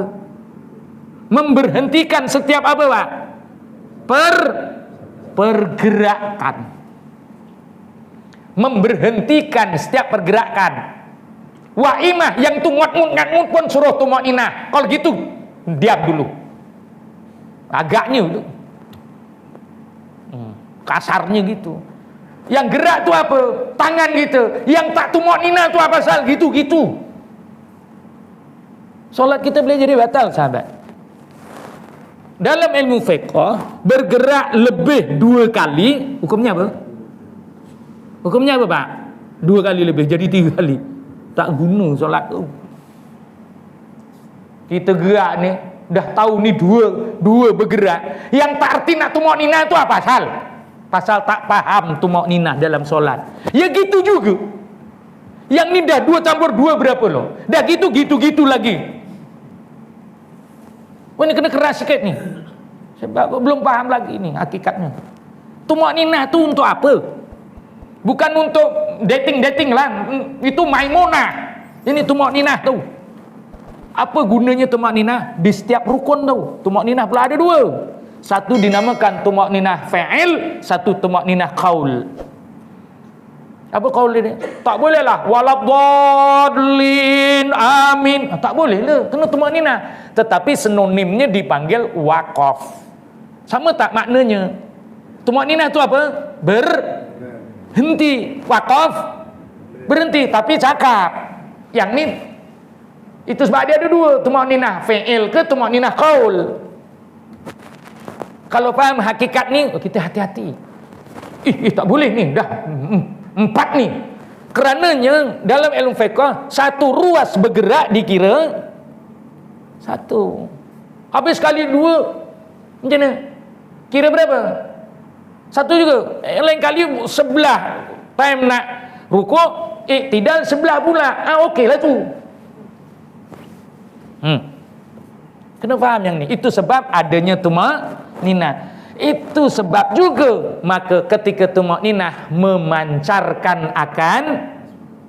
Memberhentikan setiap apa, Pak? Pergerakan. Memberhentikan setiap pergerakan. Wa'imah yang tumat-mut pun suruh tumakninah. Kalau gitu diam dulu. Agaknya itu kasarnya gitu. Yang gerak tu apa? Tangan gitu. Yang tak tumakninah tu apa pasal? Gitu-gitu. Solat kita boleh jadi batal, sahabat. Dalam ilmu fiqh, bergerak lebih 2 kali, hukumnya apa? Hukumnya apa, Pak? 2 kali lebih, jadi 3 kali. Tak guna solat tu. Kita gerak ni, dah tahu ni dua bergerak. Yang tak arti nak tumakninah tu apa pasal? Pasal tak faham tumakninah dalam solat. Ya gitu juga. Yang ni dah 2 campur 2 berapa loh? Dah gitu lagi. Wah, ni kena keras sikit ni. Sebab belum paham lagi ni hakikatnya. Tumakninah tu untuk apa? Bukan untuk dating lah. Itu Maimunah. Ini tumakninah tu. Apa gunanya tumakninah? Di setiap rukun tu tumakninah pula ada 2. Satu dinamakan tumakninah fa'il, satu tumakninah qaul. Apa qaul ini? Tak boleh lah waladhdallin amin. Tak boleh lah, kena tumakninah. Tetapi sinonimnya dipanggil waqaf. Sama tak maknanya? Tumakninah tu apa? Berhenti. Waqaf berhenti tapi cakap. Yang ni itu sebab dia ada 2, tumakninah fa'il ke tumakninah qaul. Kalau faham hakikat ni, kita hati-hati. Tak boleh ni, dah 4 ni. Kerananya dalam ilmu fiqh, satu ruas bergerak dikira 1. Habis kali 2, macam mana? Kira berapa? 1 juga. Lain kali sebelah time nak rukuk, tidak sebelah pula. Okey lah tu. Kena faham yang ni. Itu sebab adanya tumakninah. Itu sebab juga maka ketika tumakninah memancarkan akan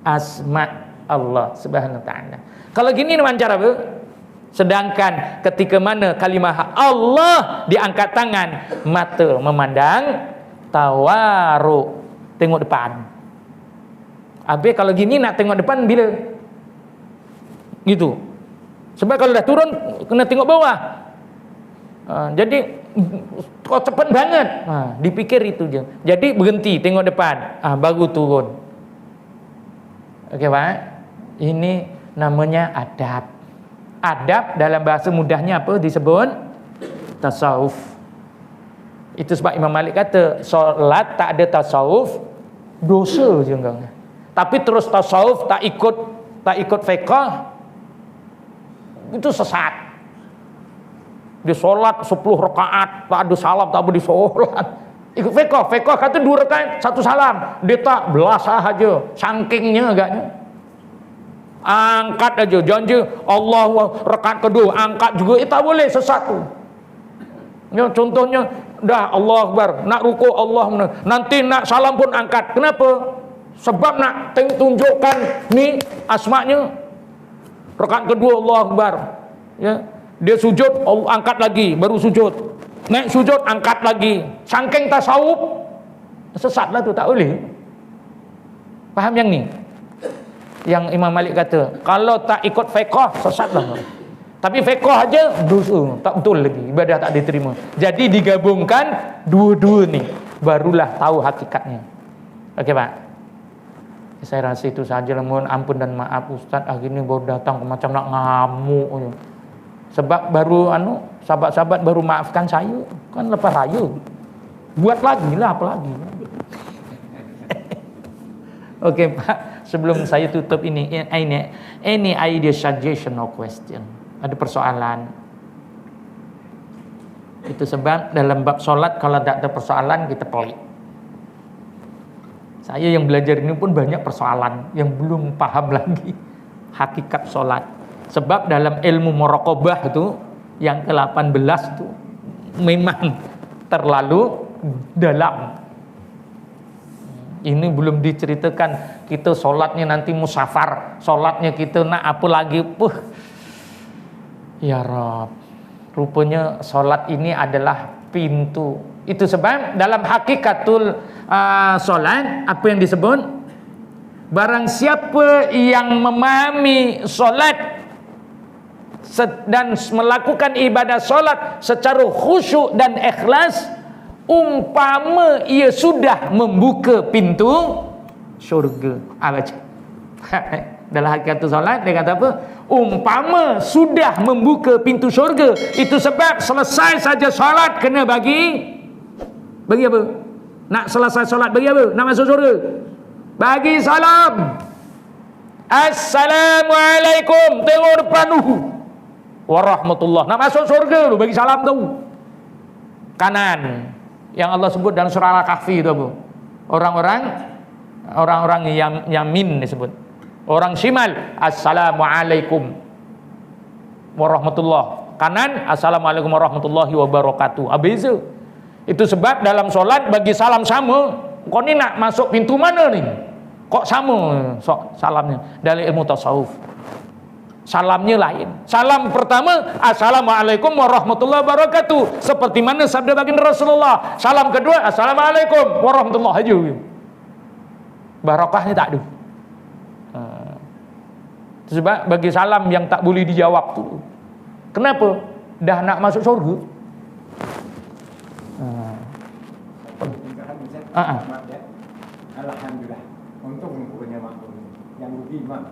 asma Allah Subhanahu wa taala. Kalau gini memancar apa? Sedangkan ketika mana kalimah Allah diangkat tangan, mata memandang, tawaru tengok depan. Habis kalau gini nak tengok depan bila? Gitu. Sebab kalau dah turun kena tengok bawah. Jadi kau cepat banget. Dipikir itu je. Jadi berhenti tengok depan. Baru turun. Okey, Pak. Ini namanya adab. Adab dalam bahasa mudahnya apa disebut? Tasawuf. Itu sebab Imam Malik kata solat tak ada tasawuf dosa je enggak. Tapi terus tasawuf tak ikut fiqh itu sesat. Dia solat 10 rakaat tak ada salam, tak boleh solat. Ikut fiqh kata 2 rakaat 1 salam. Dia tak belasah aja, sangkingnya agaknya. Angkat aja janji Allah rakaat kedua angkat juga, tak boleh, sesat tu. Ya, contohnya dah Allah Akbar, nak rukuk Allah, nanti nak salam pun angkat. Kenapa? Sebab nak tunjukkan ni asma'nya. Rakaat kedua Allah Akbar, ya. Dia sujud, Allah angkat lagi, baru sujud. Naik sujud, angkat lagi. Sangking tasawuf, sesatlah tu, tak boleh. Faham yang ni? Yang Imam Malik kata, kalau tak ikut fiqh, sesatlah. Tapi fiqh aja dosa, tak betul lagi, ibadah tak diterima. Jadi digabungkan dua-dua ni, barulah tahu hakikatnya. Okey Pak, saya rasa itu saja. Mohon ampun dan maaf Ustaz, hari ni baru datang macam nak ngamuk. Sebab baru sahabat-sahabat baru maafkan saya, kan lepas raya. Buat lagi lah, apa lagi. Okey Pak, sebelum saya tutup ini, any idea, suggestion or question? Ada persoalan? Itu sebab dalam bab solat kalau tak ada persoalan kita pelik. Saya yang belajar ini pun banyak persoalan yang belum paham lagi hakikat solat. Sebab dalam ilmu muraqabah itu yang ke-18 itu memang terlalu dalam. Ini belum diceritakan kita solatnya nanti musafar, solatnya kita nak apa lagi. Ya Rabb, rupanya solat ini adalah pintu. Itu sebab dalam hakikatul solat apa yang disebut? Barang siapa yang memahami solat dan melakukan ibadah solat secara khusyuk dan ikhlas, umpama ia sudah membuka pintu syurga. Baca dalam hakikatul solat dia kata apa? Umpama sudah membuka pintu syurga. Itu sebab selesai saja solat kena bagi apa? Nak selesai solat bagi apa? Nak masuk syurga, bagi salam. Assalamualaikum, tengok depan warahmatullah. Nak masuk surga tu bagi salam tu. Kanan. Yang Allah sebut dalam surah Al-Kahfi itu apa? Orang-orang yamin disebut. Orang shimal, assalamualaikum warahmatullah. Kanan, assalamualaikum warahmatullahi wabarakatuh. Beza. Itu sebab dalam solat bagi salam sama. Kau ni nak masuk pintu mana ni? Kok sama salamnya? Dari ilmu tasawuf, salamnya lain. Salam pertama, assalamualaikum warahmatullahi wabarakatuh, seperti mana sabda baginda Rasulullah. Salam kedua, assalamualaikum warahmatullahi wabarakatuh. Barakahnya tak ada. Sebab bagi salam yang tak boleh dijawab tu. Kenapa? Dah nak masuk surga. Alhamdulillah, untung punya makmum. Yang rugi mak,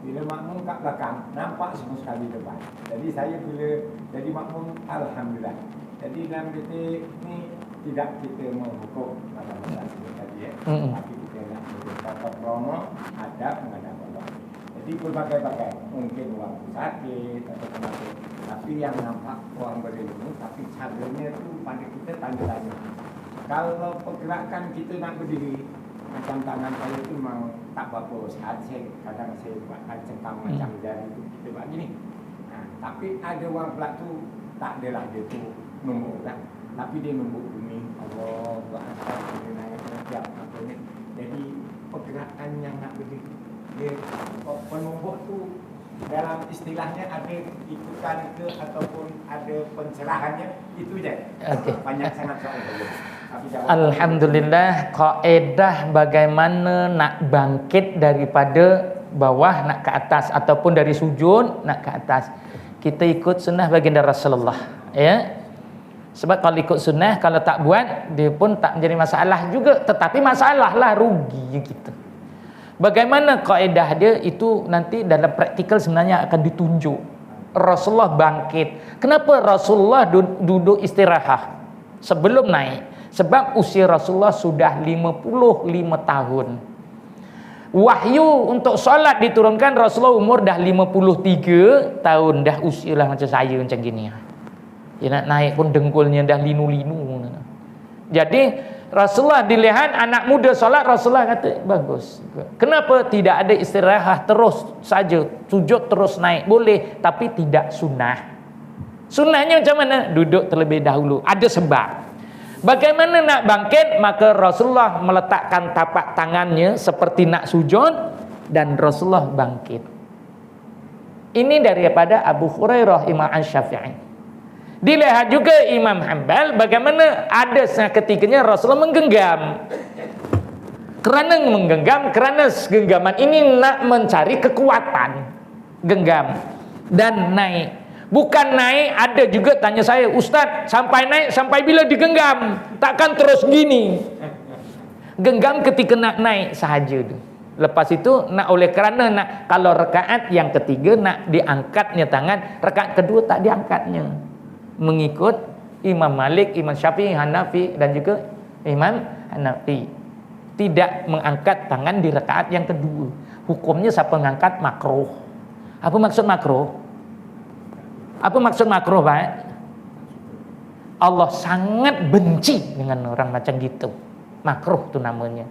bila makmum kat belakang nampak semua sekali depan. Jadi saya bila jadi makmum, alhamdulillah. Jadi dalam detik ni tidak kita menghukum pada masa tadi tapi kita nak berkata promo adab menghadap Allah. Jadi berbagai-bagai, mungkin orang sakit atau kenapa, tapi yang nampak orang berilmu, tapi caranya tu pada kita tanda-tanda. Kalau pergerakan kita nak berdiri, macam tangan saya tu memang tak berapa sihat. Kadang saya buatkan cekam macam jari tu, kita buat gini. Tapi ada orang pula tu tak adalah dia tu nombor lah. Tapi dia nombor bumi, Allah buat asal, dia naik setiap apa ni. Jadi pergerakan yang nak berdiri, dia penombor tu dalam istilahnya ada ikutan ke ataupun ada pencerahannya, itu je. Okay. Banyak sangat soal tu. Alhamdulillah, kaedah bagaimana nak bangkit daripada bawah nak ke atas ataupun dari sujud nak ke atas. Kita ikut sunnah baginda Rasulullah, ya. Sebab kalau ikut sunnah, kalau tak buat dia pun tak menjadi masalah juga, tetapi masalahlah rugi kita. Bagaimana kaedah dia itu nanti dalam praktikal sebenarnya akan ditunjuk. Rasulullah bangkit. Kenapa Rasulullah duduk istirahat sebelum naik? Sebab usia Rasulullah sudah 55 tahun. Wahyu untuk solat diturunkan Rasulullah umur dah 53 tahun. Dah usia lah macam saya macam gini. Dia nak naik pun dengkulnya dah linu-linu. Jadi Rasulullah dilihat anak muda solat, Rasulullah kata bagus. Kenapa tidak ada istirahat terus saja, sujud terus naik? Boleh, tapi tidak sunnah. Sunnahnya macam mana? Duduk terlebih dahulu. Ada sebab. Bagaimana nak bangkit? Maka Rasulullah meletakkan tapak tangannya seperti nak sujud dan Rasulullah bangkit. Ini daripada Abu Hurairah Imam Syafi'i. Dilihat juga Imam Hanbal bagaimana ada ketikanya Rasulullah menggenggam. Kerana menggenggam, kerana genggaman ini nak mencari kekuatan. Genggam dan naik. Bukan naik, ada juga tanya saya, Ustaz, sampai naik, sampai bila digenggam? Takkan terus gini? Genggam ketika nak naik sahaja tu. Lepas itu, nak oleh kerana nak kalau rakaat yang ketiga, nak diangkatnya tangan, rakaat kedua tak diangkatnya. Mengikut Imam Malik, Imam Syafi'i, Hanafi, dan juga Imam Hanafi. Tidak mengangkat tangan di rakaat yang kedua. Hukumnya siapa mengangkat makruh. Apa maksud makruh? Apa maksud makruh, Pak? Allah sangat benci dengan orang macam gitu. Makruh tu namanya.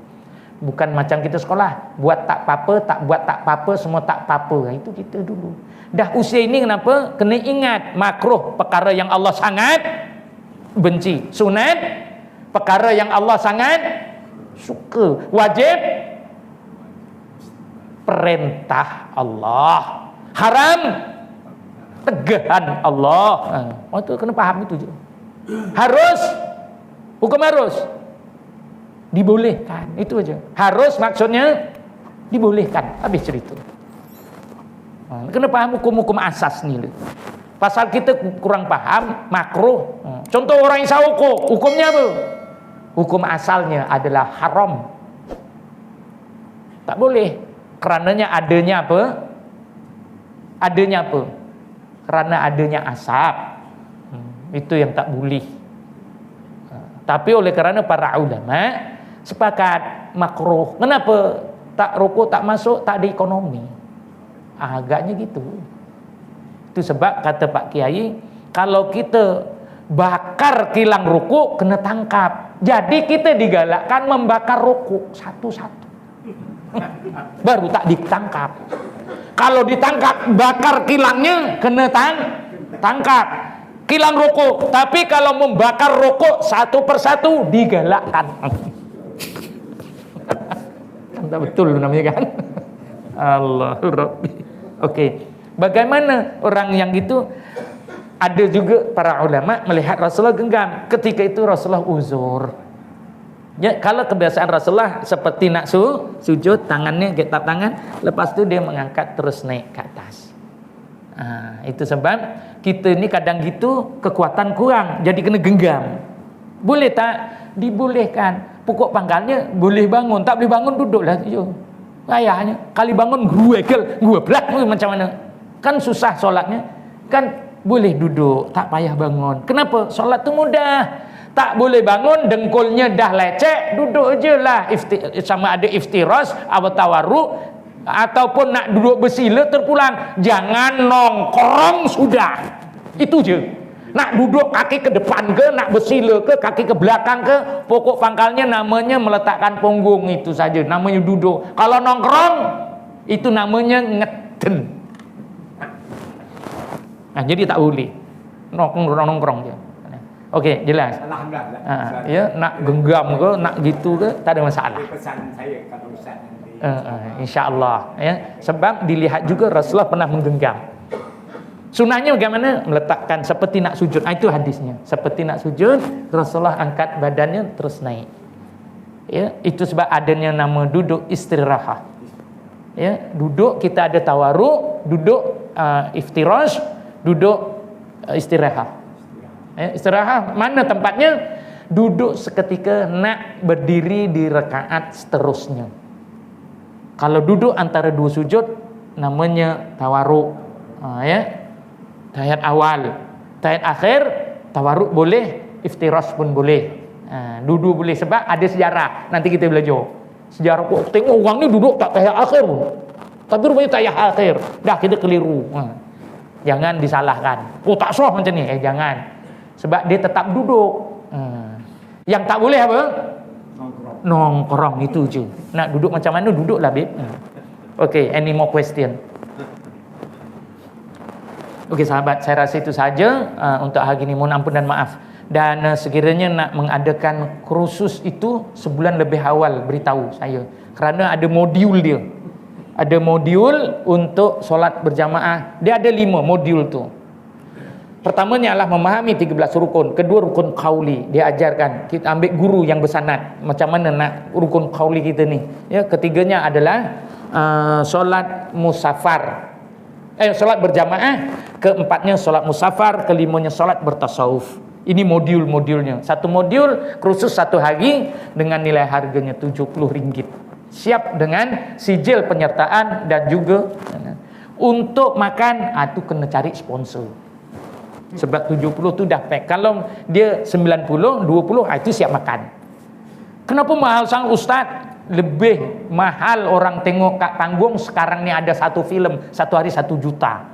Bukan macam kita sekolah, buat tak apa-apa, tak buat tak apa-apa, semua tak apa-apa. Itu kita dulu. Dah usia ini kenapa? Kena ingat, makruh perkara yang Allah sangat benci. Sunat perkara yang Allah sangat suka. Wajib perintah Allah. Haram tegahan Allah. Oh tu kena faham itu je. Harus, hukum harus dibolehkan, itu aja. Harus maksudnya dibolehkan. Habis cerita. Kena faham hukum-hukum asas ni. Pasal kita kurang faham makruh. Contoh orang yang sahuku, hukumnya apa? Hukum asalnya adalah haram. Tak boleh. Kerananya adanya apa? Adanya apa? Kerana adanya asap. Itu yang tak boleh. Tapi oleh kerana para ulama sepakat makruh. Kenapa? Tak rokok, tak masuk, tak ada ekonomi. Agaknya gitu. Itu sebab kata Pak Kiai, kalau kita bakar kilang rokok kena tangkap. Jadi kita digalakkan membakar rokok satu-satu. Baru tak ditangkap. Kalau ditangkap, bakar kilangnya kena tangkap. Kilang rokok. Tapi kalau membakar rokok satu persatu digalakkan. Kan tak betul namanya kan? Allahu Rabbi. Okey. Bagaimana orang yang gitu? Ada juga para ulama melihat Rasulullah genggam. Ketika itu Rasulullah uzur. Ya, kalau kebiasaan Rasulullah seperti nak sujud, tangannya getar tangan, lepas tu dia mengangkat terus naik ke atas. Itu sebab kita ni kadang gitu kekuatan kurang, jadi kena genggam. Boleh tak? Dibolehkan. Pokok pangkalnya boleh bangun, tak boleh bangun duduklah tu. Ayahnya kali bangun gue belak macam mana? Kan susah solatnya. Kan boleh duduk, tak payah bangun. Kenapa? Solat tu mudah. Tak boleh bangun, dengkulnya dah lecek, duduk je lah. Sama ada iftiras atau tawarruk, ataupun nak duduk bersila terpulang. Jangan nongkrong sudah. Itu je. Nak duduk kaki ke depan ke, nak bersila ke, kaki ke belakang ke, pokok pangkalnya namanya meletakkan punggung, itu saja. Namanya duduk. Kalau nongkrong, itu namanya ngeden. Jadi tak boleh. Nongkrong je. Okey, jelas. Alhamdulillah. Ya, nak genggam ke, nak gitu ke, tak ada masalah. Pesan saya kalau Ustaz nanti. Insya-Allah ya. Sebab dilihat juga Rasulullah pernah menggenggam. Sunahnya bagaimana? Meletakkan seperti nak sujud. Itu hadisnya. Seperti nak sujud, Rasulullah angkat badannya terus naik. Ya, itu sebab adanya nama duduk istirahat. Ya, duduk kita ada tawarruk, duduk iftirash, duduk istirahat. Istirahat mana tempatnya? Duduk seketika nak berdiri di rakaat seterusnya. Kalau duduk antara dua sujud namanya tawarruk. Ya. Tahiyat awal, tahiyat akhir, tawarruk boleh, iftirash pun boleh. Duduk boleh sebab ada sejarah. Nanti kita belajar. Sejarah kok tengok orang ni duduk tak tahiyat akhir pun. Tapi rupanya tahiyat akhir. Dah kita keliru. Jangan disalahkan. Oh tak sah macam ni. Jangan. Sebab dia tetap duduk. Yang tak boleh apa? Nongkrong itu je. Nak duduk macam mana, duduklah babe. Okay, any more question? Okay sahabat, saya rasa itu saja untuk hari ini. Mohon ampun dan maaf. Dan sekiranya nak mengadakan kursus itu sebulan lebih awal beritahu saya, kerana ada modul dia. Ada modul untuk solat berjamaah. Dia ada 5 modul tu. Pertamanya adalah memahami 13 rukun. Kedua, rukun qauli. Dia ajarkan, kita ambil guru yang bersanad macam mana nak rukun qauli kita ni. Ya, ketiganya adalah solat musafar. Solat berjamaah. Keempatnya solat musafar. Kelimanya solat bertasawuf. Ini modul-modulnya. Satu modul kursus 1 hari dengan nilai harganya RM70. Siap dengan sijil penyertaan dan juga untuk makan tu kena cari sponsor. Sebab 70 tu dah pack. Kalau dia 90, 20 itu siap makan. Kenapa mahal sang ustaz? Lebih mahal orang tengok kat panggung sekarang ni ada satu filem 1 hari 1 juta.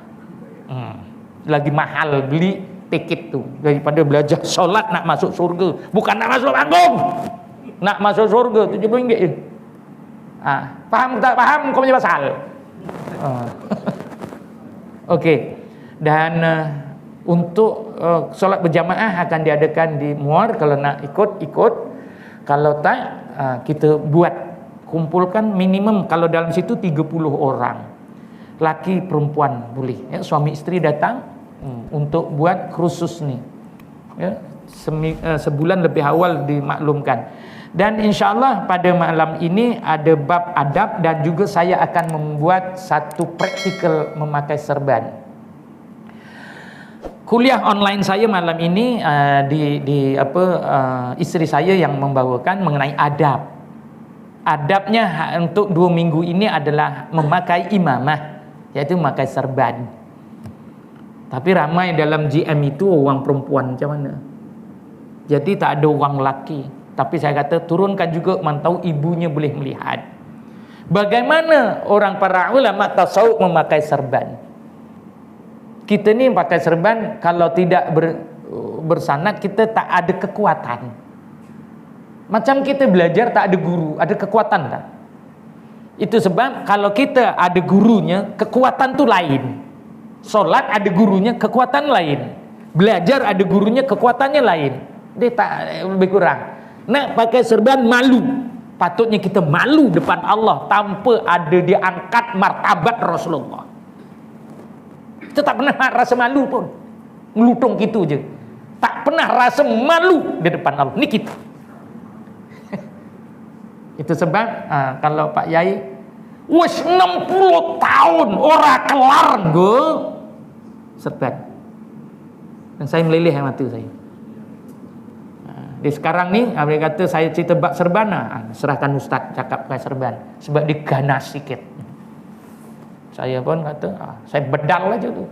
Lagi mahal beli tiket tu daripada belajar solat nak masuk surga. Bukan nak masuk panggung, nak masuk surga RM70 je. Faham tak faham kau punya pasal? Okey. Dan untuk solat berjamaah akan diadakan di Muar. Kalau nak ikut. Kalau tak, kita buat, kumpulkan minimum kalau dalam situ 30 orang, laki perempuan boleh, ya, suami isteri datang untuk buat kursus ni, ya, sebulan lebih awal dimaklumkan. Dan insyaAllah pada malam ini ada bab adab, dan juga saya akan membuat satu praktikal memakai serban. Kuliah online saya malam ini isteri saya yang membawakan mengenai adab. Adabnya untuk 2 minggu ini adalah memakai imamah, iaitu memakai serban. Tapi ramai dalam GM itu orang perempuan macam mana? Jadi tak ada orang lelaki. Tapi saya kata turunkan juga mantau ibunya boleh melihat. Bagaimana orang para ulama tasawuf memakai serban. Kita ni pakai serban, kalau tidak bersanad kita tak ada kekuatan. Macam kita belajar tak ada guru, ada kekuatan tak? Itu sebab kalau kita ada gurunya, kekuatan tu lain. Solat ada gurunya, kekuatan lain. Belajar ada gurunya, kekuatannya lain. Dia tak lebih kurang. Nak pakai serban malu. Patutnya kita malu depan Allah tanpa ada dia angkat martabat Rasulullah. Kita tak pernah rasa malu pun. Ngelutung gitu je. Tak pernah rasa malu di depan Allah. Ni kita. Itu sebab kalau Pak Yai wis 60 tahun ora kelar nggo serban. Dan saya meleleh mata saya. Di sekarang ni dia kata saya cerita bab serban, serahkan ustaz cakap pakai serban sebab dia ganas sikit. Saya pun kata saya bedal aja tu.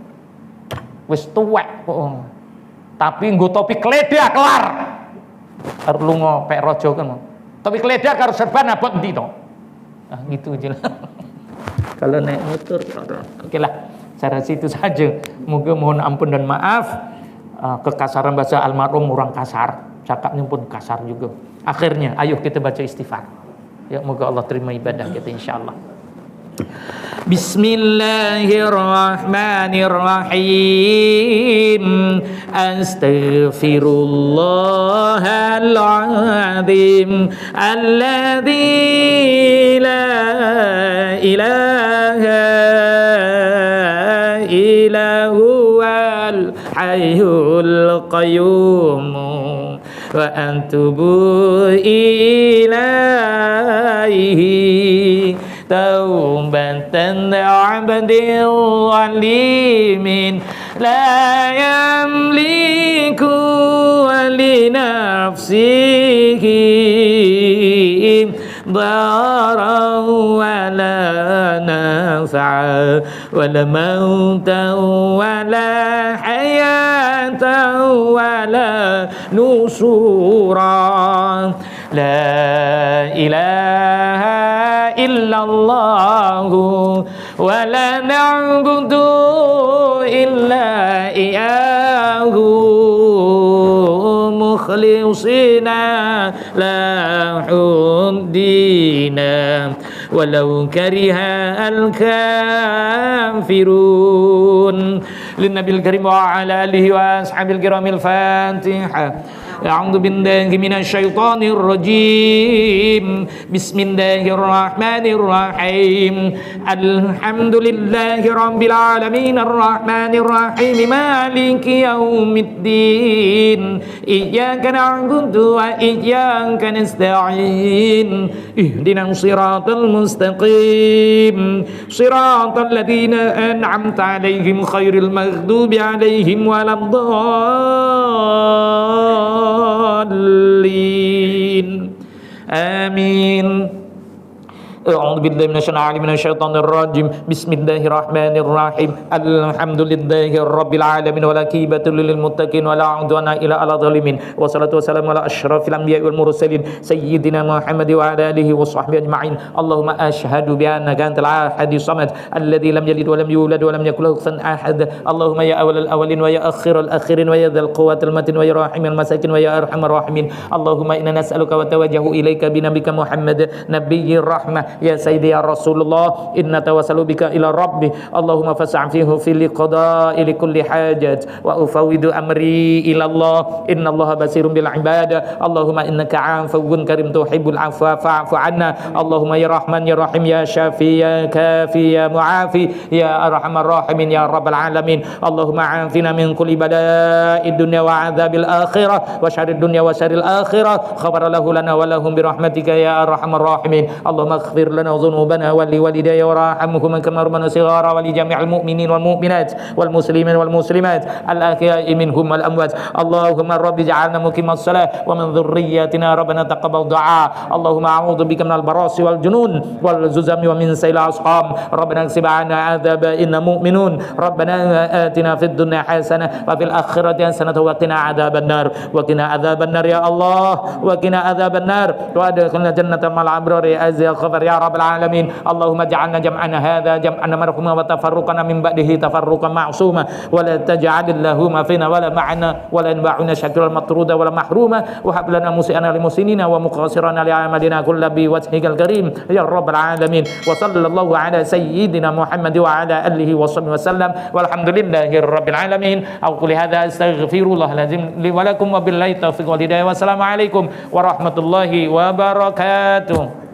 Wis tuwek kok. Tapi nggo topi keledar kelar. Harus lunga pek rojo kan. Topi keledar karo serban abot endi to? Gitu je lah. Kalau naik motor, okey lah. Saya rasa itu saja. Moga mohon ampun dan maaf. Kekasaran bahasa almarhum orang kasar. Cakapnya pun kasar juga. Akhirnya, ayo kita baca istighfar. Ya, moga Allah terima ibadah kita insyaAllah. Bismillahirrahmanirrahim. Astaghfirullahaladzim alladzi la ilaha illa huwal hayyul qayyum wa antubu ilaihi taubatan abdil alimin la yamliku li nafsihi ضررا ولا نفعا ولا موتا ولا حياة ولا نشورا لا إله إلا الله ولا نعبد إلا إياه مخلصين له الدين ولو كره الكافرون للنبي الكريم وعلى آله وأصحابه الكرام. الفاتحة. أعوذ بالله من الشيطان الرجيم. بسم الله الرحمن الرحيم. الحمد لله رب العالمين الرحمن الرحيم مالك يوم الدين إياك نعبد وإياك نستعين اهدنا الصراط المستقيم صراط الذين أنعمت عليهم خير المغضوب عليهم ولا الضالين آمين. أعوذ بالله من الشيطان الرجيم. بسم الله الرحمن الرحيم. الحمد لله رب العالمين والعاقبة للمتقين ولا عدوان إلا على الظالمين والصلاة والسلام على أشرف الأنبياء والمرسلين سيدنا محمد وعلى آله وصحبه أجمعين. اللهم أشهد بأنك أنت الأحد الصمد الذي لم يلد ولم يولد ولم يكن له كفوا أحد. اللهم يا أول الأولين ويا آخر الآخرين ويا ذا القوة المتين ويا راحم المساكين ويا أرحم الراحمين. اللهم إنا نسألك وتوجه إليك بنبيك محمد نبي الرحمة يا سيدي يا رسول الله إن توسل بك إلى ربي. اللهم فاسع فيه في لقضاء لكل حاجة وأفوض أمري إلى الله إن الله بصير بالعباد. اللهم إنك عفو كريم تحب العفو فاعف عنا. اللهم يا رحمن يا رحيم يا شافي يا كافي يا معافي يا أرحم الراحمين يا رب العالمين. اللهم عافنا من كل بلاء الدنيا وعذاب الآخرة وشر الدنيا وشر الآخرة. غفر له لنا ولهم برحمتك يا أرحم الراحمين. اللهم اغفر لنا ذنوبنا ولوالدي وارحمهما كما ربنا صغارا ولجميع المؤمنين والمؤمنات والمسلمين والمسلمات الأحياء منهم والأموات. اللهم رب اجعلنا مقيم الصلاة ومن ذرياتنا ربنا تقبل دعاء. اللهم أعوذ بك من البراس والجنون والززم ومن سيل الأسقام. ربنا اكشف عنا عذاب إنا مؤمنون. ربنا آتنا في الدنيا حسنة وفي الآخرة حسنة وقنا عذاب النار. وقنا عذاب النار يا الله وقنا عذاب النار وأدخلنا جنة مع الأبرار يا عز يا غفر يا رب العالمين. اللهم اجعلنا جمعنا هذا جمعا مرحوما وتفرقنا من بعده تفرقا معصوما ولا تجعل اللهم فينا ولا معنا ولا ينبعنا شاكرا مطرودا ولا محروما. وهب لنا مسيئنا لمسنين ومقصرنا لعملنا كل بوجهك الكريم يا رب العالمين. وصلى الله على سيدنا محمد وعلى آله وصحبه وسلم والحمد لله رب العالمين. أقول هذا أستغفر الله العظيم لي ولكم وبالله التوفيق والهداية والسلام عليكم ورحمة الله وبركاته.